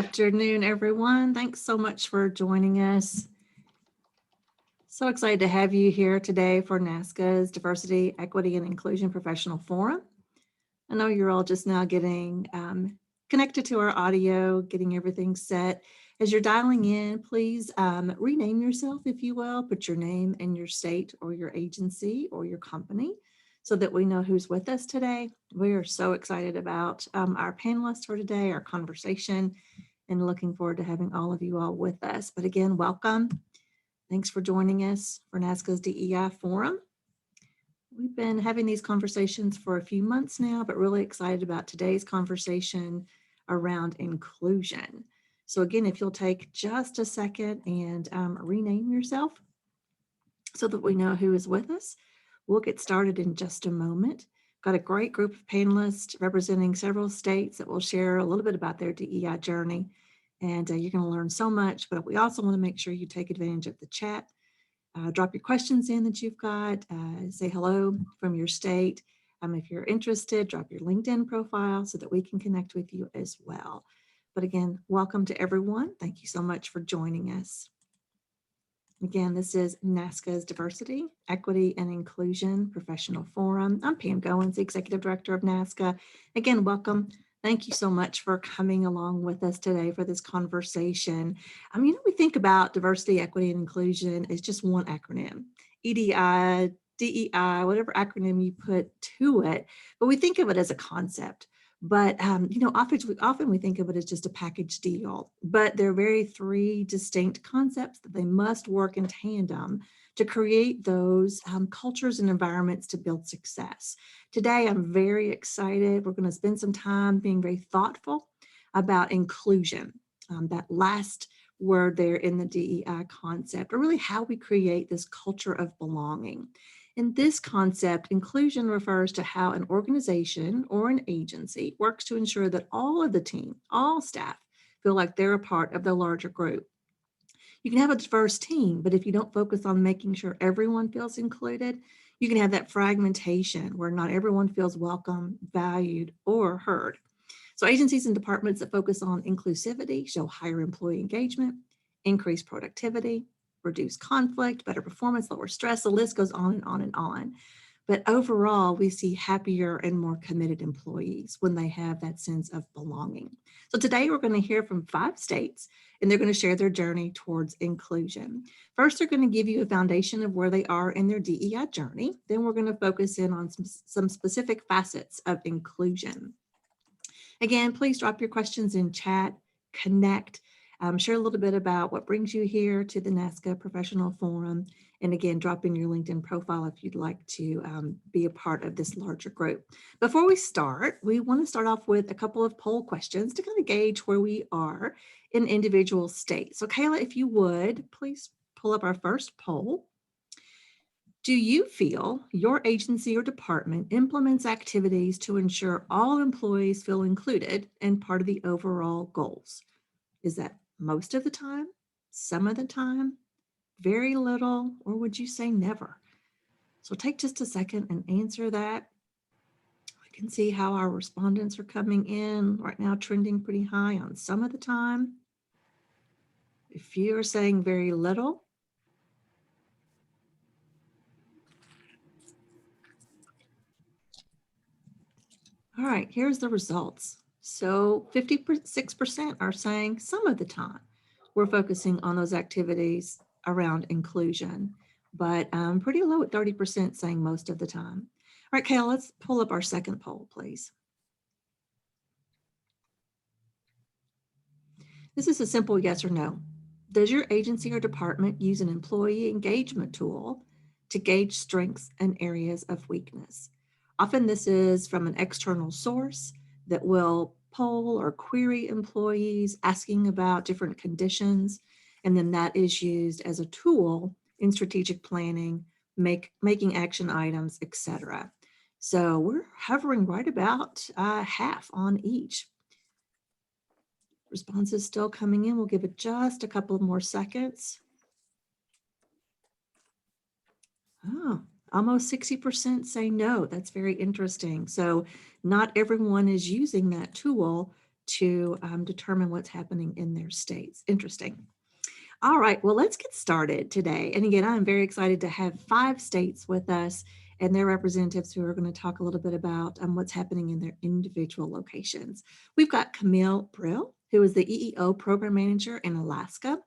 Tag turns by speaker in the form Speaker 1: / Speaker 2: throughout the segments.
Speaker 1: Afternoon, everyone. Thanks so much for joining us. So excited to have you here today for NASCA's Diversity, Equity, and Inclusion Professional Forum. I know you're all just now getting connected to our audio, getting everything set. As you're dialing in, please rename yourself, if you will. Put your name and your state or your agency or your company so that we know who's with us today. We are so excited about our panelists for today, our conversation, and looking forward to having all of you all with us. But again, welcome. Thanks for joining us for NASCA's DEI Forum. We've been having these conversations for a few months now, but really excited about today's conversation around inclusion. So again, if you'll take just a second and rename yourself so that we know who is with us, we'll get started in just a moment. Got a great group of panelists representing several states that will share a little bit about their DEI journey. And you're going to learn so much, but we also want to make sure you take advantage of the chat. Drop your questions in that you've got, say hello from your state. If you're interested, drop your LinkedIn profile so that we can connect with you as well. But again, welcome to everyone. Thank you so much for joining us. Again, this is NASCA's Diversity, Equity, and Inclusion Professional Forum. I'm Pam Goins, the Executive Director of NASCA. Again, welcome. Thank you so much for coming along with us today for this conversation. We think about diversity, equity, and inclusion as just one acronym, EDI, DEI, whatever acronym you put to it, but we think of it as a concept. But, often we think of it as just a package deal, but they're very three distinct concepts that they must work in tandem to create those cultures and environments to build success. Today, I'm very excited. We're going to spend some time being very thoughtful about inclusion, that last word there in the DEI concept, or really how we create this culture of belonging. In this concept, inclusion refers to how an organization or an agency works to ensure that all of the team, all staff, feel like they're a part of the larger group. You can have a diverse team, but if you don't focus on making sure everyone feels included, you can have that fragmentation where not everyone feels welcome, valued, or heard. So agencies and departments that focus on inclusivity show higher employee engagement, increased productivity, reduce conflict, better performance, lower stress. The list goes on and on and on. But overall, we see happier and more committed employees when they have that sense of belonging. So today we're going to hear from 5 states, and they're going to share their journey towards inclusion. First, they're going to give you a foundation of where they are in their DEI journey. Then we're going to focus in on some specific facets of inclusion. Again, please drop your questions in chat, connect, share a little bit about what brings you here to the NASCA Professional Forum. And again, drop in your LinkedIn profile if you'd like to be a part of this larger group. Before we start, we want to start off with a couple of poll questions to kind of gauge where we are in individual states. So Kayla, if you would, please pull up our first poll. Do you feel your agency or department implements activities to ensure all employees feel included and part of the overall goals? Is that most of the time, some of the time, very little, or would you say never? So take just a second and answer that. We can see how our respondents are coming in right now, trending pretty high on some of the time. If you're saying very little, all right, here's the results. So 56% are saying some of the time we're focusing on those activities around inclusion, but pretty low at 30% saying most of the time. All right, Kayla, let's pull up our second poll, please. This is a simple yes or no. Does your agency or department use an employee engagement tool to gauge strengths and areas of weakness? Often this is from an external source that will poll or query employees asking about different conditions, and then that is used as a tool in strategic planning, making action items, etc. So we're hovering right about half on each. Responses still coming in. We'll give it just a couple of more seconds. Oh, almost 60% say no. That's very interesting. So not everyone is using that tool to determine what's happening in their states. Interesting. All right, well, let's get started today. And again, I'm very excited to have 5 states with us and their representatives who are going to talk a little bit about what's happening in their individual locations. We've got Camille Brill, who is the EEO Program Manager in Alaska.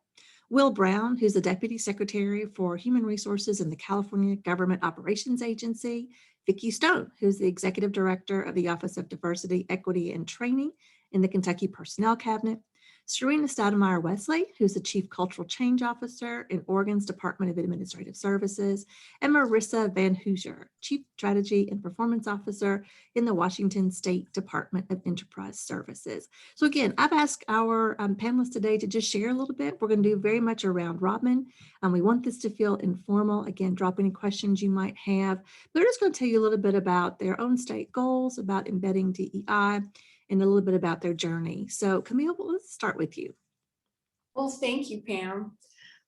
Speaker 1: Will Brown, who's the Deputy Secretary for Human Resources in the California Government Operations Agency. Vicki Stone, who's the Executive Director of the Office of Diversity, Equity, and Training in the Kentucky Personnel Cabinet. Serena Stoudemire Wesley, who's the Chief Cultural Change Officer in Oregon's Department of Administrative Services, and Marissa Van Hoosier, Chief Strategy and Performance Officer in the Washington State Department of Enterprise Services. So again, I've asked our panelists today to just share a little bit. We're going to do very much a round robin. We want this to feel informal. Again, drop any questions you might have. They're just going to tell you a little bit about their own state goals, about embedding DEI, and a little bit about their journey. So Camille, let's start with you.
Speaker 2: Well, thank you, Pam.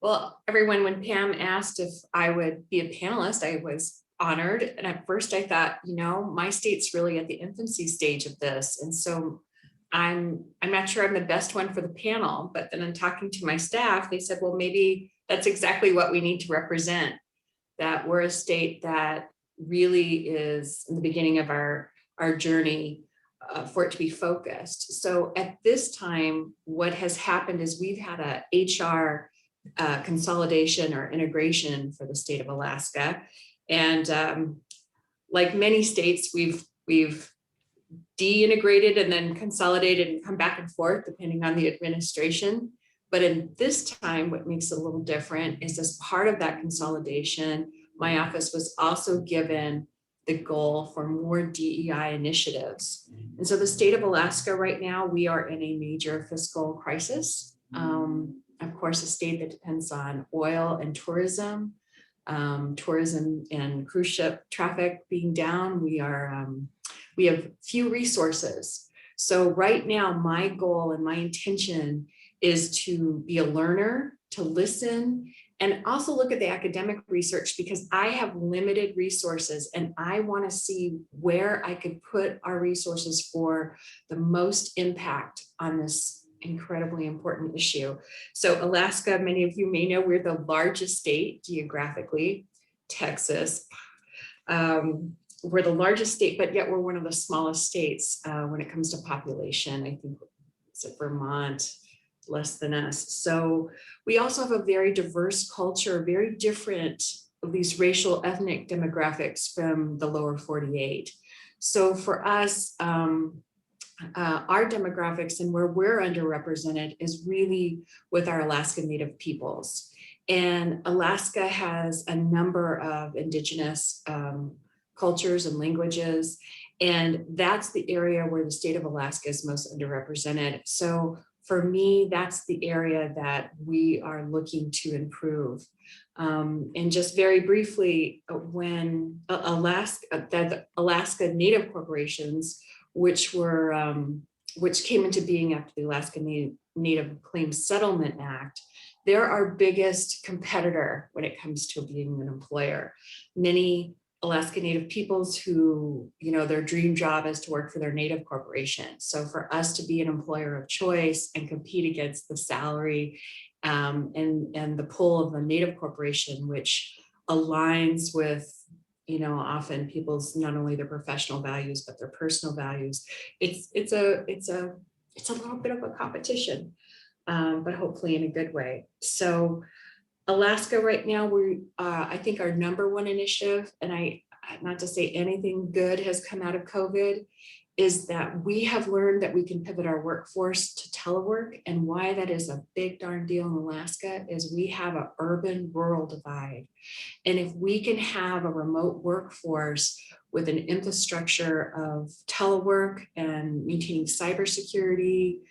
Speaker 2: Well, everyone, when Pam asked if I would be a panelist, I was honored. And at first I thought, my state's really at the infancy stage of this. And so I'm not sure I'm the best one for the panel, but then in talking to my staff, they said, well, maybe that's exactly what we need to represent, that we're a state that really is in the beginning of our journey for it to be focused. So at this time, what has happened is we've had a HR consolidation or integration for the state of Alaska. And like many states, we've de-integrated and then consolidated and come back and forth depending on the administration. But in this time, what makes it a little different is as part of that consolidation, my office was also given the goal for more DEI initiatives. And so the state of Alaska right now, we are in a major fiscal crisis. Of course, a state that depends on oil and tourism and cruise ship traffic being down. We have few resources. So right now, my goal and my intention is to be a learner, to listen, and also look at the academic research, because I have limited resources and I want to see where I could put our resources for the most impact on this incredibly important issue. So Alaska, many of you may know, we're the largest state geographically. Texas, we're the largest state, but yet we're one of the smallest states when it comes to population. I think it's Vermont, less than us. So we also have a very diverse culture, very different, at least racial, ethnic demographics from the lower 48. So for us, our demographics and where we're underrepresented is really with our Alaska Native peoples. And Alaska has a number of indigenous cultures and languages, and that's the area where the state of Alaska is most underrepresented. So for me, that's the area that we are looking to improve. And just very briefly, when the Alaska Native corporations, which came into being after the Alaska Native Claims Settlement Act, they're our biggest competitor when it comes to being an employer. Many Alaska Native peoples who, their dream job is to work for their Native corporation. So for us to be an employer of choice and compete against the salary and the pull of the Native corporation, which aligns with, often people's not only their professional values but their personal values, it's a little bit of a competition, but hopefully in a good way. So Alaska right now, I think our number one initiative, and not to say anything good has come out of COVID, is that we have learned that we can pivot our workforce to telework. And why that is a big darn deal in Alaska is we have an urban-rural divide. And if we can have a remote workforce with an infrastructure of telework and maintaining cybersecurity,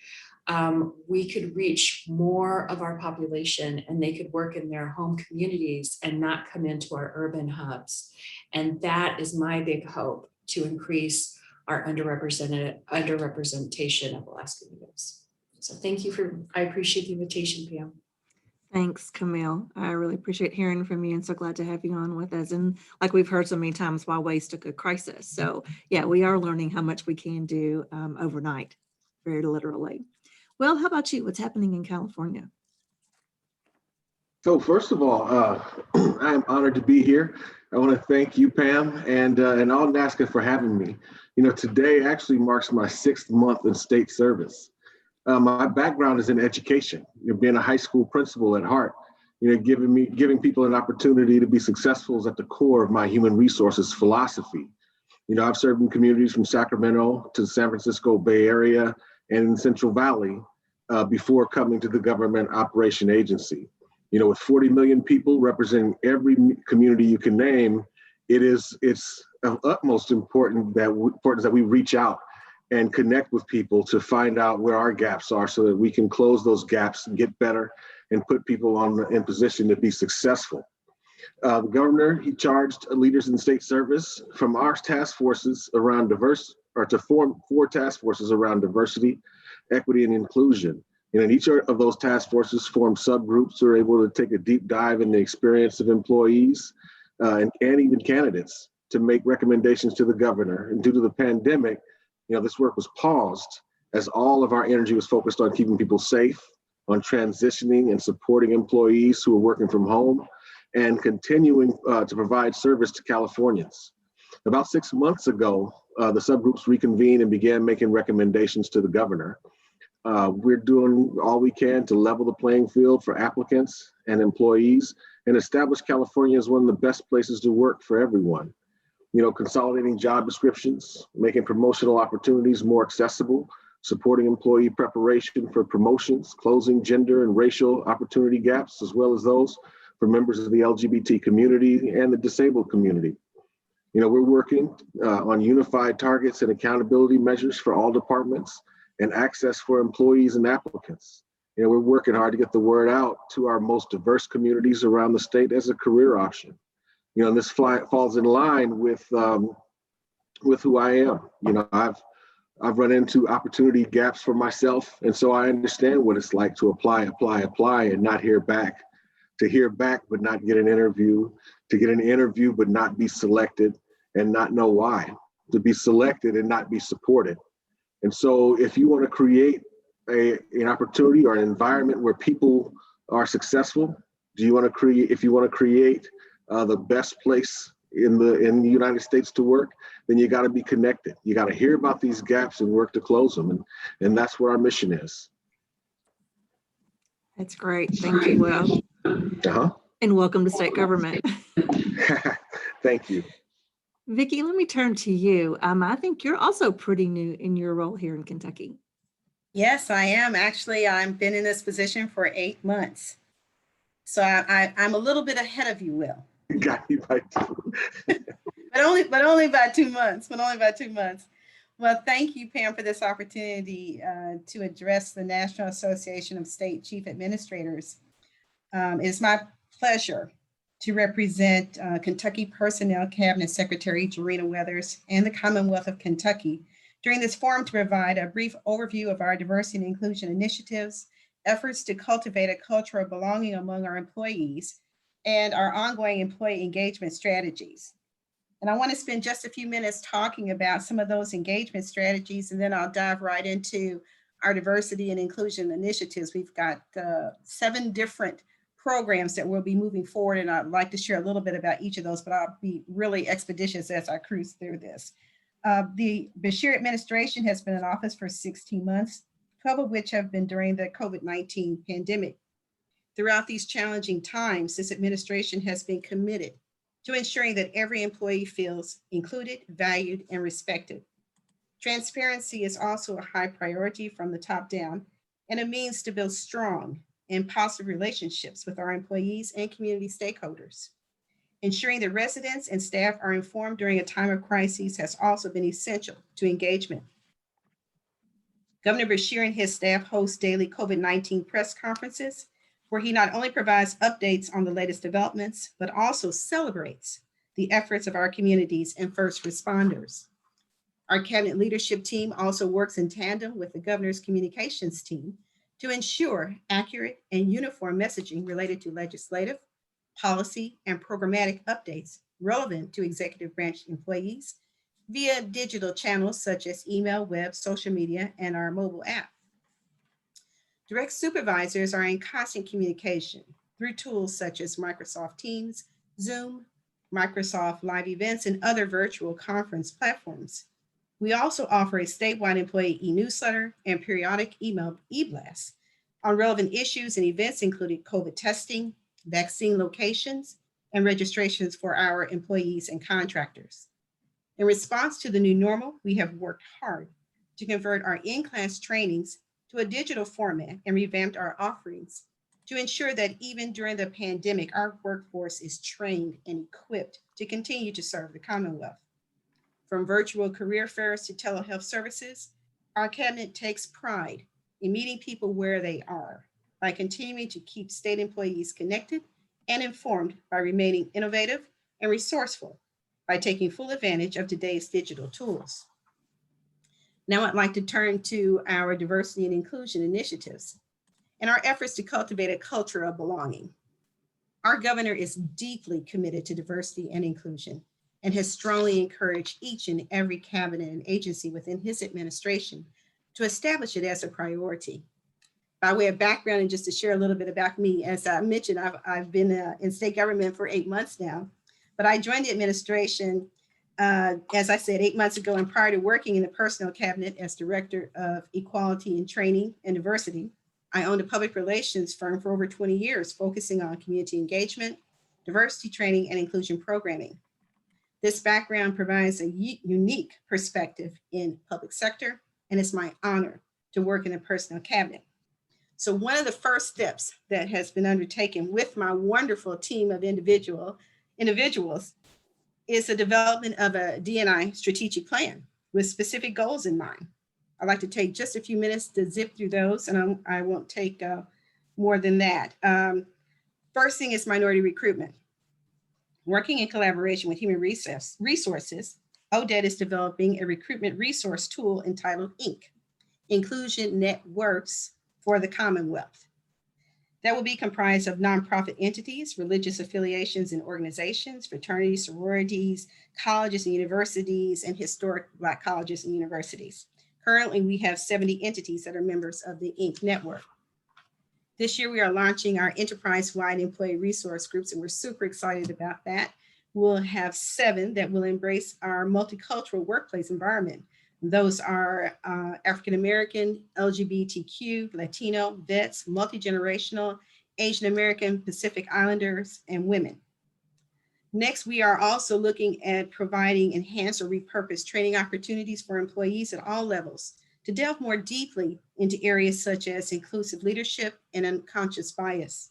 Speaker 2: we could reach more of our population and they could work in their home communities and not come into our urban hubs. And that is my big hope, to increase our underrepresentation of Alaska Natives. So I appreciate the invitation, Pam.
Speaker 1: Thanks, Camille. I really appreciate hearing from you and so glad to have you on with us. And like we've heard so many times, why waste a good crisis? So yeah, we are learning how much we can do overnight. very literally. Well, how about you? What's happening in California?
Speaker 3: So first of all, I am honored to be here. I want to thank you, Pam, and all NASCA for having me. Today actually marks my 6th month in state service. My background is in education. Being a high school principal at heart. Giving people an opportunity to be successful is at the core of my human resources philosophy. I've served in communities from Sacramento to the San Francisco Bay Area and Central Valley before coming to the government operation agency. With 40 million people representing every community you can name, it's of utmost importance that we reach out and connect with people to find out where our gaps are so that we can close those gaps and get better and put people in position to be successful. The governor, he charged leaders in state service from our task forces around to form 4 task forces around diversity, equity, and inclusion. And each of those task forces form subgroups who are able to take a deep dive in the experience of employees and even candidates to make recommendations to the governor. And due to the pandemic, this work was paused as all of our energy was focused on keeping people safe, on transitioning and supporting employees who are working from home, and continuing to provide service to Californians. About 6 months ago, the subgroups reconvened and began making recommendations to the governor. We're doing all we can to level the playing field for applicants and employees and establish California as one of the best places to work for everyone. Consolidating job descriptions, making promotional opportunities more accessible, supporting employee preparation for promotions, closing gender and racial opportunity gaps, as well as those for members of the LGBT community and the disabled community. We're working on unified targets and accountability measures for all departments and access for employees and applicants. We're working hard to get the word out to our most diverse communities around the state as a career option. And this falls in line with who I am. I've run into opportunity gaps for myself, and so I understand what it's like to apply, and not hear back. To hear back but not get an interview, to get an interview but not be selected and not know why, to be selected and not be supported. And so if you want to create an opportunity or an environment where people are successful, if you want to create the best place in the United States to work, then you got to be connected. You got to hear about these gaps and work to close them. And that's where our mission is.
Speaker 1: That's great. Thank you, Will. And welcome to state government.
Speaker 3: Thank you.
Speaker 1: Vicki, let me turn to you. I think you're also pretty new in your role here in Kentucky.
Speaker 4: Yes, I am. Actually, I've been in this position for 8 months. So I'm a little bit ahead of you, Will.
Speaker 3: Got you by 2.
Speaker 4: but only by 2 months. Well, thank you, Pam, for this opportunity to address the National Association of State Chief Administrators. It's my pleasure to represent Kentucky Personnel Cabinet Secretary Jarena Weathers and the Commonwealth of Kentucky during this forum to provide a brief overview of our diversity and inclusion initiatives, efforts to cultivate a culture of belonging among our employees, and our ongoing employee engagement strategies. And I want to spend just a few minutes talking about some of those engagement strategies, and then I'll dive right into our diversity and inclusion initiatives. We've got 7 different programs that we'll be moving forward, and I'd like to share a little bit about each of those, but I'll be really expeditious as I cruise through this. The Beshear administration has been in office for 16 months, 12 of which have been during the COVID-19 pandemic. Throughout these challenging times, this administration has been committed to ensuring that every employee feels included, valued, and respected. Transparency is also a high priority from the top down and a means to build strong and positive relationships with our employees and community stakeholders. Ensuring that residents and staff are informed during a time of crisis has also been essential to engagement. Governor Beshear and his staff host daily COVID-19 press conferences, where he not only provides updates on the latest developments, but also celebrates the efforts of our communities and first responders. Our cabinet leadership team also works in tandem with the governor's communications team to ensure accurate and uniform messaging related to legislative, policy, and programmatic updates relevant to executive branch employees via digital channels such as email, web, social media, and our mobile app. Direct supervisors are in constant communication through tools such as Microsoft Teams, Zoom, Microsoft Live Events, and other virtual conference platforms. We also offer a statewide employee e-newsletter and periodic email e-blasts on relevant issues and events, including COVID testing, vaccine locations, and registrations for our employees and contractors. In response to the new normal, we have worked hard to convert our in-class trainings to a digital format and revamped our offerings to ensure that even during the pandemic, our workforce is trained and equipped to continue to serve the Commonwealth. From virtual career fairs to telehealth services, our cabinet takes pride in meeting people where they are by continuing to keep state employees connected and informed by remaining innovative and resourceful by taking full advantage of today's digital tools. Now I'd like to turn to our diversity and inclusion initiatives and our efforts to cultivate a culture of belonging. Our governor is deeply committed to diversity and inclusion and has strongly encouraged each and every cabinet and agency within his administration to establish it as a priority. By way of background, and just to share a little bit about me, as I mentioned, I've been in state government for 8 months now, but I joined the administration, as I said, 8 months ago, and prior to working in the personnel cabinet as Director of Equality and Training and Diversity, I owned a public relations firm for over 20 years, focusing on community engagement, diversity training, and inclusion programming. This background provides a unique perspective in public sector, and it's my honor to work in the personnel cabinet. So one of the first steps that has been undertaken with my wonderful team of individuals is the development of a D&I strategic plan with specific goals in mind. I'd like to take just a few minutes to zip through those, and I won't take more than that. First thing is minority recruitment. Working in collaboration with Human Resources, ODET is developing a recruitment resource tool entitled INC, Inclusion Networks for the Commonwealth. That will be comprised of nonprofit entities, religious affiliations and organizations, fraternities, sororities, colleges and universities, and historic Black colleges and universities. Currently, we have 70 entities that are members of the INC network. This year, we are launching our enterprise-wide employee resource groups, and we're super excited about that. We'll have 7 that will embrace our multicultural workplace environment. Those are African-American, LGBTQ, Latino, vets, multi-generational, Asian American, Pacific Islanders, and women. Next, we are also looking at providing enhanced or repurposed training opportunities for employees at all levels to delve more deeply into areas such as inclusive leadership and unconscious bias.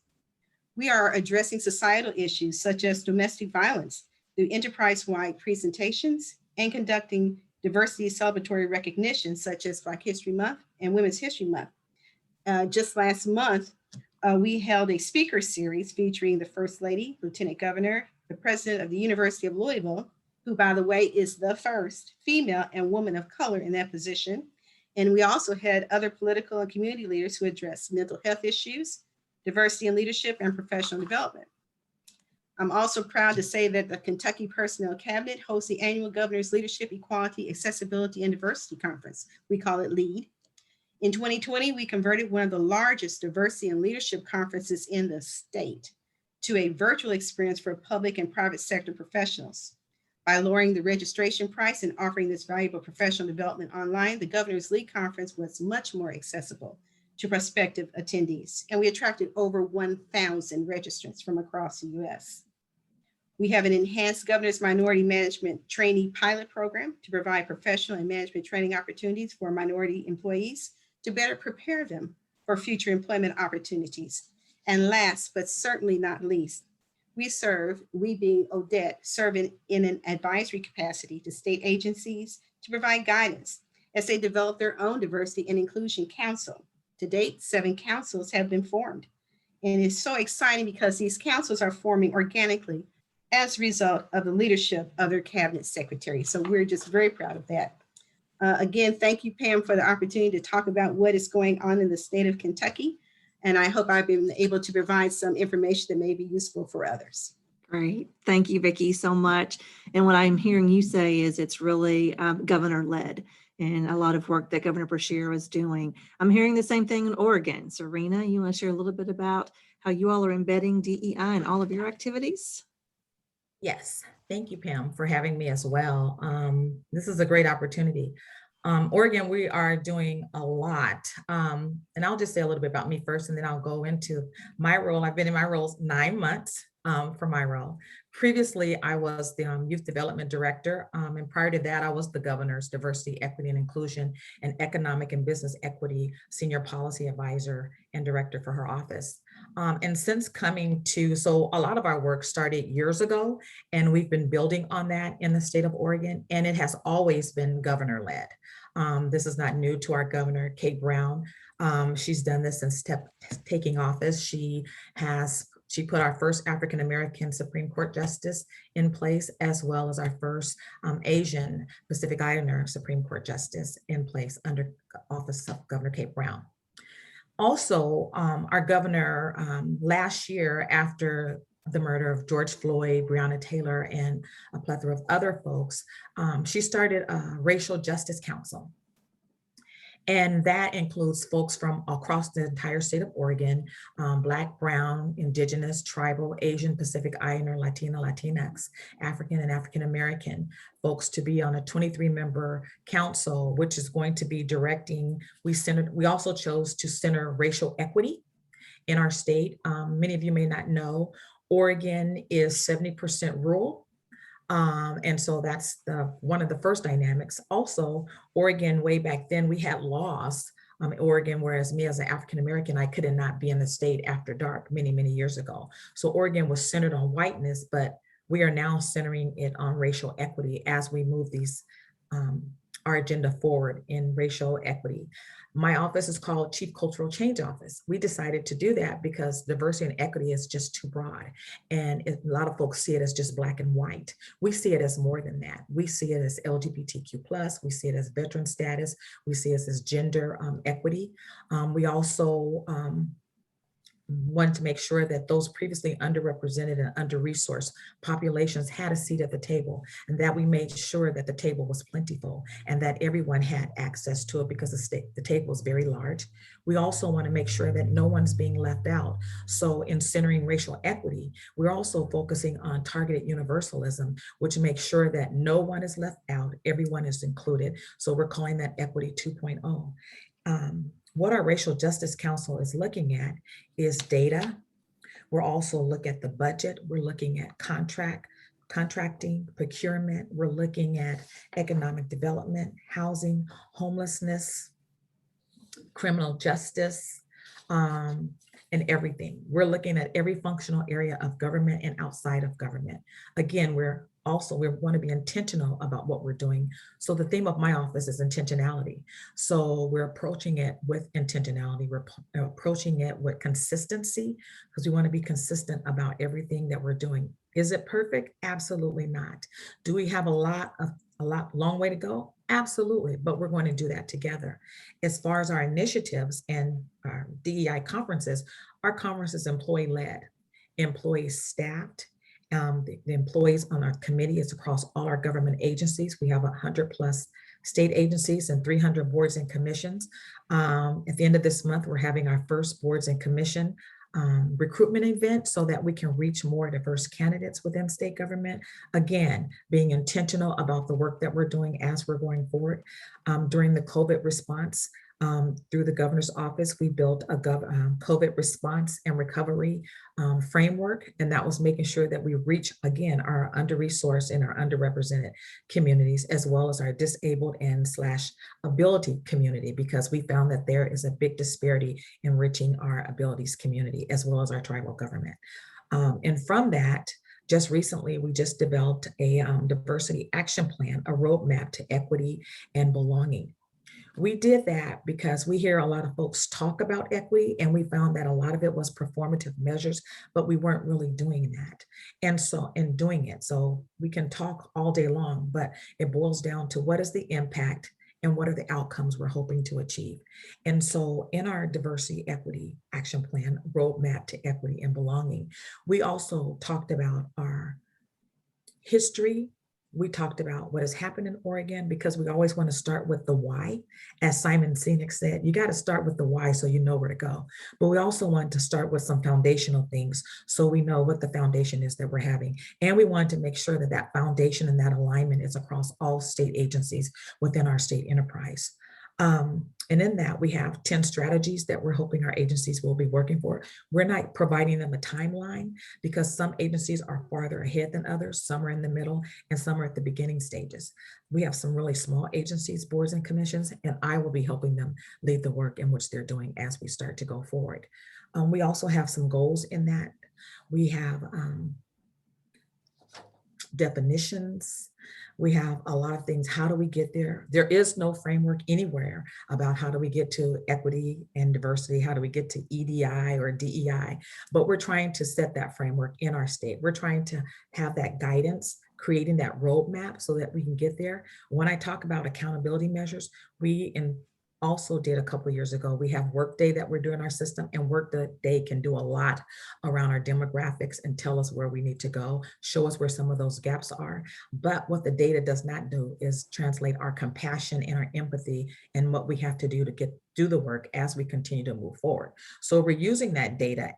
Speaker 4: We are addressing societal issues such as domestic violence through enterprise-wide presentations and conducting diversity celebratory recognition such as Black History Month and Women's History Month. Just last month, we held a speaker series featuring the First Lady, Lieutenant Governor, the President of the University of Louisville, who, by the way, is the first female and woman of color in that position. And we also had other political and community leaders who addressed mental health issues, diversity in leadership, and professional development. I'm also proud to say that the Kentucky Personnel Cabinet hosts the annual Governor's Leadership, Equality, Accessibility, and Diversity Conference. We call it LEAD. In 2020, we converted one of the largest diversity and leadership conferences in the state to a virtual experience for public and private sector professionals. By lowering the registration price and offering this valuable professional development online, the Governor's League Conference was much more accessible to prospective attendees, and we attracted over 1,000 registrants from across the US. We have an enhanced Governor's Minority Management Trainee Pilot Program to provide professional and management training opportunities for minority employees to better prepare them for future employment opportunities. And last, but certainly not least, we being ODET, serving in an advisory capacity to state agencies to provide guidance as they develop their own diversity and inclusion council. To date, 7 councils have been formed. And it's so exciting because these councils are forming organically as a result of the leadership of their cabinet secretary. So we're just very proud of that. Again, thank you, Pam, for the opportunity to talk about what is going on in the state of Kentucky. And I hope I've been able to provide some information that may be useful for others.
Speaker 1: Great. Thank you, Vicki, so much. And what I'm hearing you say is it's really governor-led and a lot of work that Governor Brashear is doing. I'm hearing the same thing in Oregon. Serena, you want to share a little bit about how you all are embedding DEI in all of your activities?
Speaker 5: Yes, thank you, Pam, for having me as well. This is a great opportunity. Oregon, we are doing a lot. And I'll just say a little bit about me first, and then I'll go into my role. I've been in my role 9 months for my role. Previously, I was the Youth Development Director. And prior to that, I was the Governor's Diversity, Equity, and Inclusion and Economic and Business Equity Senior Policy Advisor and Director for her office. And since coming to, so a lot of our work started years ago, and we've been building on that in the state of Oregon, and it has always been governor-led. This is not new to our governor, Kate Brown. She's done this since taking office. She put our first African-American Supreme Court justice in place, as well as our first Asian Pacific Islander Supreme Court justice in place under office of Governor Kate Brown. Also, our governor last year, after the murder of George Floyd, Breonna Taylor, and a plethora of other folks, she started a racial justice council. And that includes folks from across the entire state of Oregon, Black, Brown, Indigenous, Tribal, Asian, Pacific Islander, Latino, Latinx, African, and African-American folks to be on a 23-member council, which is going to be directing, we also chose to center racial equity in our state. Many of you may not know, Oregon is 70% rural. And so that's one of the first dynamics. Also, Oregon, way back then, we had laws in Oregon, whereas me as an African-American, I could not be in the state after dark many, many years ago. So Oregon was centered on whiteness, but we are now centering it on racial equity as we move our agenda forward in racial equity. My office is called Chief Cultural Change Office. We decided to do that because diversity and equity is just too broad. And a lot of folks see it as just black and white. We see it as more than that. We see it as LGBTQ+, we see it as veteran status, we see it as gender equity. We also wanted to make sure that those previously underrepresented and under-resourced populations had a seat at the table, and that we made sure that the table was plentiful and that everyone had access to it because the table is very large. We also want to make sure that no one's being left out. So in centering racial equity, we're also focusing on targeted universalism, which makes sure that no one is left out, everyone is included. So we're calling that Equity 2.0. What our Racial Justice Council is looking at is data. We're also looking at the budget. We're looking at contracting, procurement. We're looking at economic development, housing, homelessness, criminal justice, and everything. We're looking at every functional area of government and outside of government. Again, we want to be intentional about what we're doing. So the theme of my office is intentionality. So we're approaching it with intentionality. We're approaching it with consistency, because we want to be consistent about everything that we're doing. Is it perfect? Absolutely not. Do we have a long way to go? Absolutely, but we're going to do that together. As far as our initiatives and our DEI conferences, our conference is employee-led, employees staffed. The employees on our committee is across all our government agencies. We have 100+ state agencies and 300 boards and commissions. At the end of this month, we're having our first boards and commission recruitment event so that we can reach more diverse candidates within state government. Again, being intentional about the work that we're doing as we're going forward. During the COVID response, through the governor's office, we built a COVID response and recovery framework, and that was making sure that we reach, again, our under-resourced and our underrepresented communities, as well as our disabled and /ability community, because we found that there is a big disparity in reaching our abilities community, as well as our tribal government. And from that, just recently, we just developed a diversity action plan, a roadmap to equity and belonging. We did that because we hear a lot of folks talk about equity, and we found that a lot of it was performative measures, but we weren't really doing that. And so in doing it, so we can talk all day long, but it boils down to what is the impact and what are the outcomes we're hoping to achieve. And so in our diversity, equity action plan, roadmap to equity and belonging, we also talked about our history. We talked about what has happened in Oregon, because we always want to start with the why. As Simon Sinek said, you got to start with the why so you know where to go. But we also want to start with some foundational things so we know what the foundation is that we're having. And we want to make sure that that foundation and that alignment is across all state agencies within our state enterprise. And in that, we have 10 strategies that we're hoping our agencies will be working for. We're not providing them a timeline because some agencies are farther ahead than others. Some are in the middle and some are at the beginning stages. We have some really small agencies, boards and commissions, and I will be helping them lead the work in which they're doing as we start to go forward. We also have some goals in that. We have definitions. We have a lot of things. How do we get there? There is no framework anywhere about how do we get to equity and diversity? How do we get to EDI or DEI? But we're trying to set that framework in our state. We're trying to have that guidance, creating that roadmap so that we can get there. When I talk about accountability measures, we also did a couple of years ago, we have Workday that we're doing our system, and Workday can do a lot around our demographics and tell us where we need to go, show us where some of those gaps are. But what the data does not do is translate our compassion and our empathy and what we have to do to do the work as we continue to move forward. So we're using that data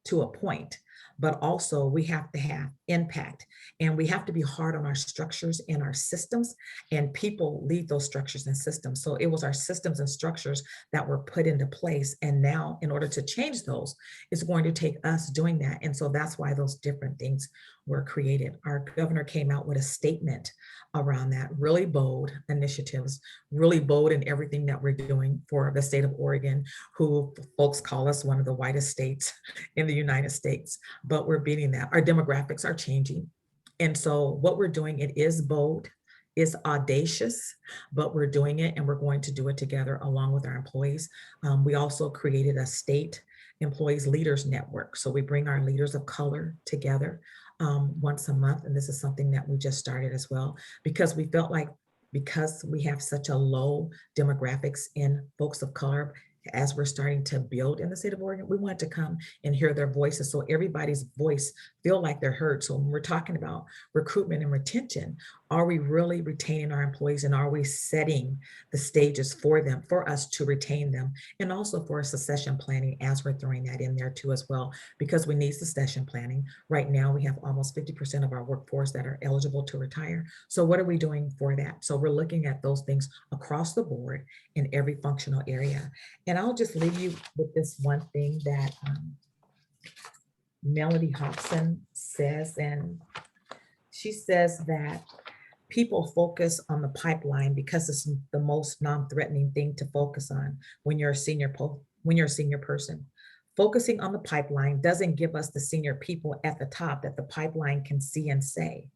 Speaker 5: to a point, but also we have to have impact, and we have to be hard on our structures and our systems, and people lead those structures and systems. So it was our systems and structures that were put into place, and now in order to change those, it's going to take us doing that. And so that's why those different things were created. Our governor came out with a statement around that, really bold initiatives, really bold in everything that we're doing for the state of Oregon, who folks call us one of the whitest states in the United States, but we're beating that. Our demographics are changing. And so what we're doing, it is bold, it's audacious, but we're doing it, and we're going to do it together along with our employees. We also created a state employees leaders network. So we bring our leaders of color together once a month. And this is something that we just started as well, because we felt like, because we have such a low demographics in folks of color, as we're starting to build in the state of Oregon, we want to come and hear their voices, so everybody's voice feel like they're heard. So when we're talking about recruitment and retention, are we really retaining our employees, and are we setting the stages for them, for us to retain them, and also for succession planning, as we're throwing that in there too as well, because we need succession planning. Right now, we have almost 50% of our workforce that are eligible to retire. So what are we doing for that? So we're looking at those things across the board in every functional area. And I'll just leave you with this one thing that Melody Hobson says, and she says that people focus on the pipeline because it's the most non-threatening thing to focus on when you're a senior person. Focusing on the pipeline doesn't give us the senior people at the top that the pipeline can see and say,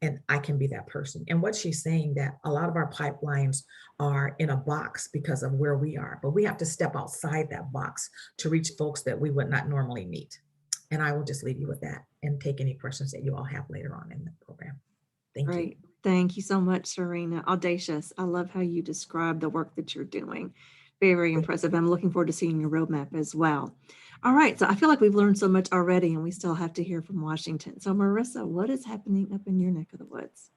Speaker 5: and I can be that person. And what she's saying, that a lot of our pipelines are in a box because of where we are, but we have to step outside that box to reach folks that we would not normally meet. And I will just leave you with that and take any questions that you all have later on in the program. Thank you.
Speaker 1: Great. Thank you so much, Serena. Audacious. I love how you describe the work that you're doing. Very, very impressive. I'm looking forward to seeing your roadmap as well. All right. So I feel like we've learned so much already, and we still have to hear from Washington. So Marissa, what is happening up in your neck of the woods?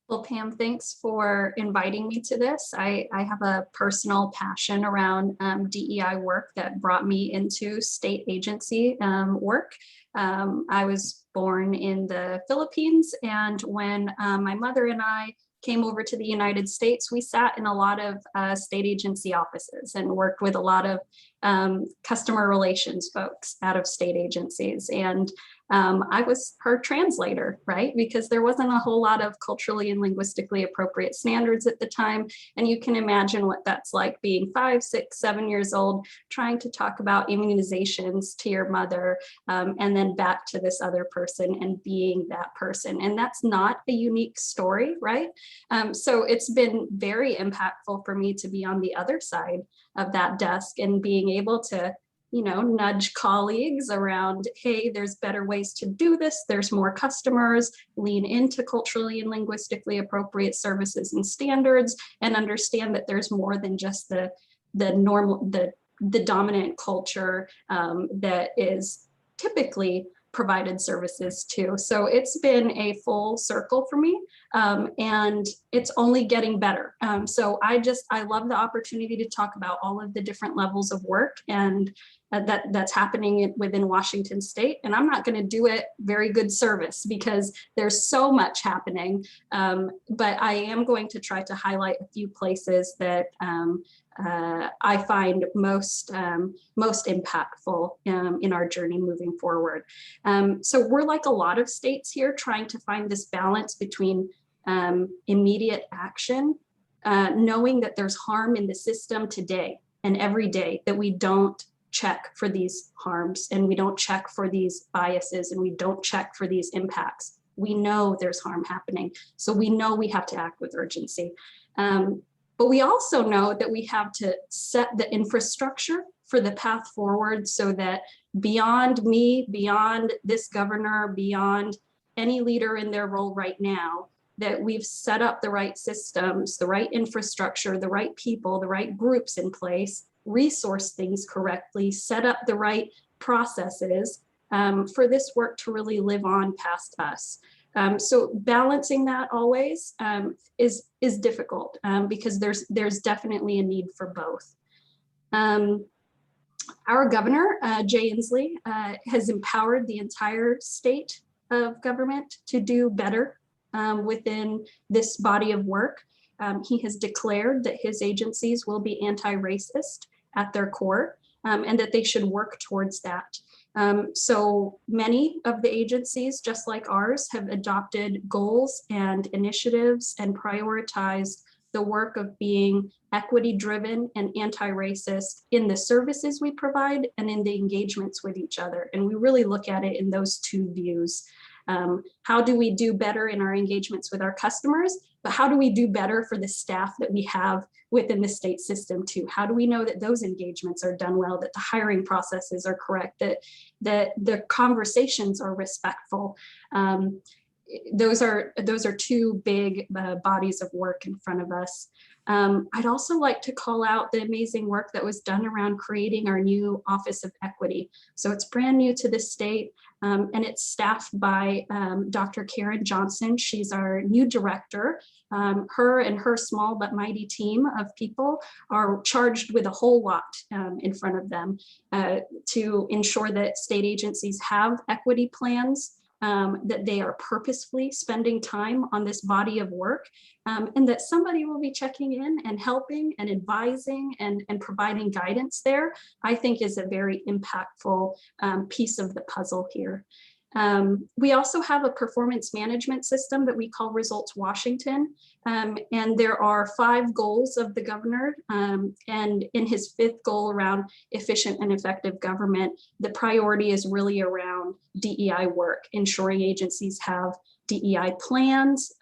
Speaker 6: Well, Pam, thanks for inviting me to this. I have a personal passion around DEI work that brought me into state agency work. I was born in the Philippines, and when my mother and I came over to the United States, we sat in a lot of state agency offices and worked with a lot of customer relations folks out of state agencies. And I was her translator, right? Because there wasn't a whole lot of culturally and linguistically appropriate standards at the time. And you can imagine what that's like, being 5, 6, 7 years old, trying to talk about immunizations to your mother, and then back to this other person and being that person. And that's not a unique story, right? So it's been very impactful for me to be on the other side of that desk and being able to nudge colleagues around, hey, there's better ways to do this. There's more customers, lean into culturally and linguistically appropriate services and standards, and understand that there's more than just the dominant culture that is typically provided services to. So it's been a full circle for me, and it's only getting better. So I love the opportunity to talk about all of the different levels of work and that's happening within Washington State. And I'm not going to do it very good service because there's so much happening, but I am going to try to highlight a few places that I find most impactful in our journey moving forward. So we're like a lot of states here trying to find this balance between immediate action, knowing that there's harm in the system today and every day, that we don't check for these harms and we don't check for these biases and we don't check for these impacts. We know there's harm happening, so we know we have to act with urgency. But we also know that we have to set the infrastructure for the path forward so that beyond me, beyond this governor, beyond any leader in their role right now, that we've set up the right systems, the right infrastructure, the right people, the right groups in place, resource things correctly, set up the right processes for this work to really live on past us. So balancing that always is difficult because there's definitely a need for both. Our governor, Jay Inslee, has empowered the entire state of government to do better within this body of work. He has declared that his agencies will be anti-racist at their core and that they should work towards that. So many of the agencies, just like ours, have adopted goals and initiatives and prioritized the work of being equity-driven and anti-racist in the services we provide and in the engagements with each other. And we really look at it in those two views. How do we do better in our engagements with our customers, but how do we do better for the staff that we have within the state system too? How do we know that those engagements are done well, that the hiring processes are correct, that the conversations are respectful? Those are two big bodies of work in front of us. I'd also like to call out the amazing work that was done around creating our new Office of Equity. So it's brand new to the state, and it's staffed by Dr. Karen Johnson. She's our new director. Her and her small but mighty team of people are charged with a whole lot in front of them to ensure that state agencies have equity plans, that they are purposefully spending time on this body of work, and that somebody will be checking in and helping and advising and providing guidance there, I think is a very impactful piece of the puzzle here. We also have a performance management system that we call Results Washington, and there are 5 goals of the governor, and in his 5th goal around efficient and effective government, the priority is really around DEI work, ensuring agencies have DEI plans,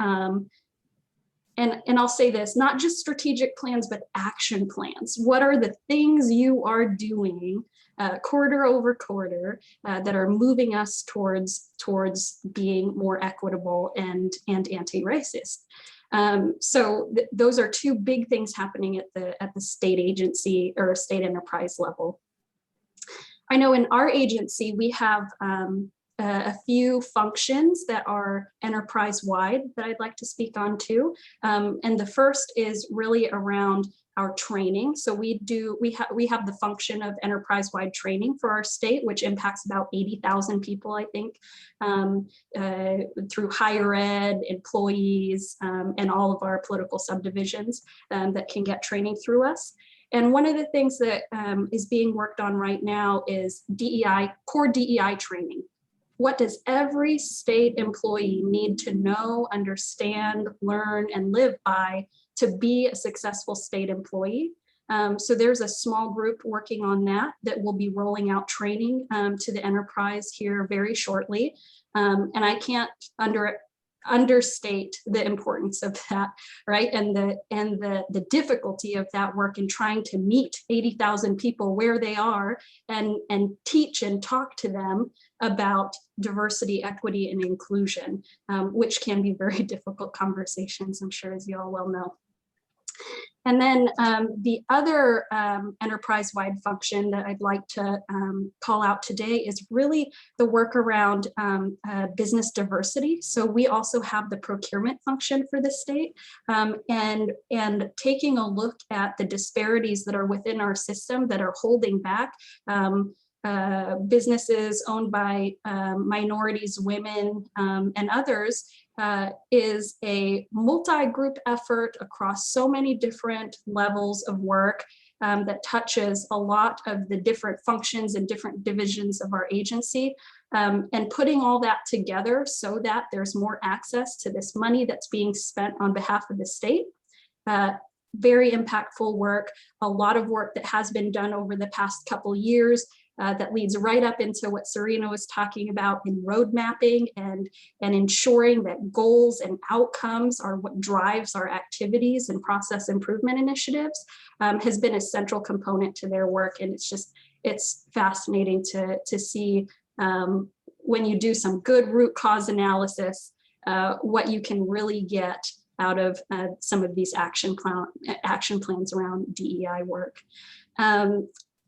Speaker 6: and I'll say this, not just strategic plans, but action plans. What are the things you are doing quarter over quarter that are moving us towards being more equitable and anti-racist? So those are 2 big things happening at the state agency or state enterprise level. I know in our agency, we have a few functions that are enterprise-wide that I'd like to speak on too. And the first is really around our training. So we have the function of enterprise-wide training for our state, which impacts about 80,000 people, I think, through higher ed, employees, and all of our political subdivisions that can get training through us. And one of the things that is being worked on right now is DEI, core DEI training. What does every state employee need to know, understand, learn, and live by to be a successful state employee? So there's a small group working on that will be rolling out training to the enterprise here very shortly. And I can't understate the importance of that, right? And the difficulty of that work in trying to meet 80,000 people where they are and teach and talk to them about diversity, equity, and inclusion, which can be very difficult conversations, I'm sure, as you all well know. And then the other enterprise-wide function that I'd like to call out today is really the work around business diversity. So we also have the procurement function for the state, and taking a look at the disparities that are within our system that are holding back businesses owned by minorities, women, and others, is a multi-group effort across so many different levels of work that touches a lot of the different functions and different divisions of our agency, and putting all that together so that there's more access to this money that's being spent on behalf of the state. Very impactful work, a lot of work that has been done over the past couple years. That leads right up into what Serena was talking about in road mapping and ensuring that goals and outcomes are what drives our activities and process improvement initiatives, has been a central component to their work. And it's fascinating to see when you do some good root cause analysis, what you can really get out of some of these action plans around DEI work.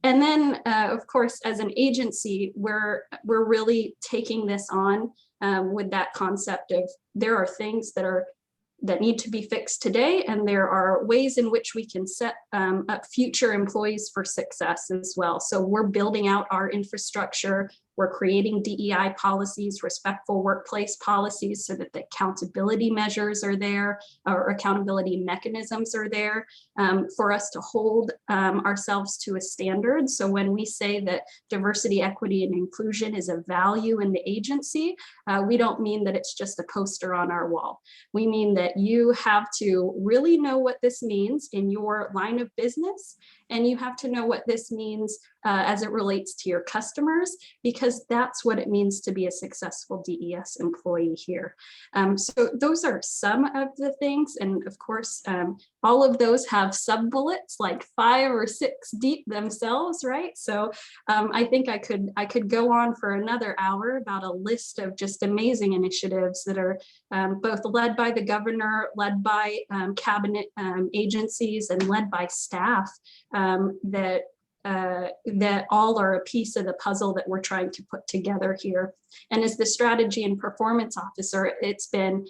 Speaker 6: And then, of course, as an agency, we're really taking this on with that concept of there are things that need to be fixed today, and there are ways in which we can set up future employees for success as well. So we're building out our infrastructure. We're creating DEI policies, respectful workplace policies, so that the accountability measures are there, or accountability mechanisms are there for us to hold ourselves to a standard. So when we say that diversity, equity, and inclusion is a value in the agency, we don't mean that it's just a poster on our wall. We mean that you have to really know what this means in your line of business, and you have to know what this means as it relates to your customers, because that's what it means to be a successful DES employee here. So those are some of the things. And of course, all of those have sub-bullets like 5 or 6 deep themselves, right? So I think I could go on for another hour about a list of just amazing initiatives that are both led by the governor, led by cabinet agencies, and led by staff that all are a piece of the puzzle that we're trying to put together here. And as the strategy and performance officer, it's been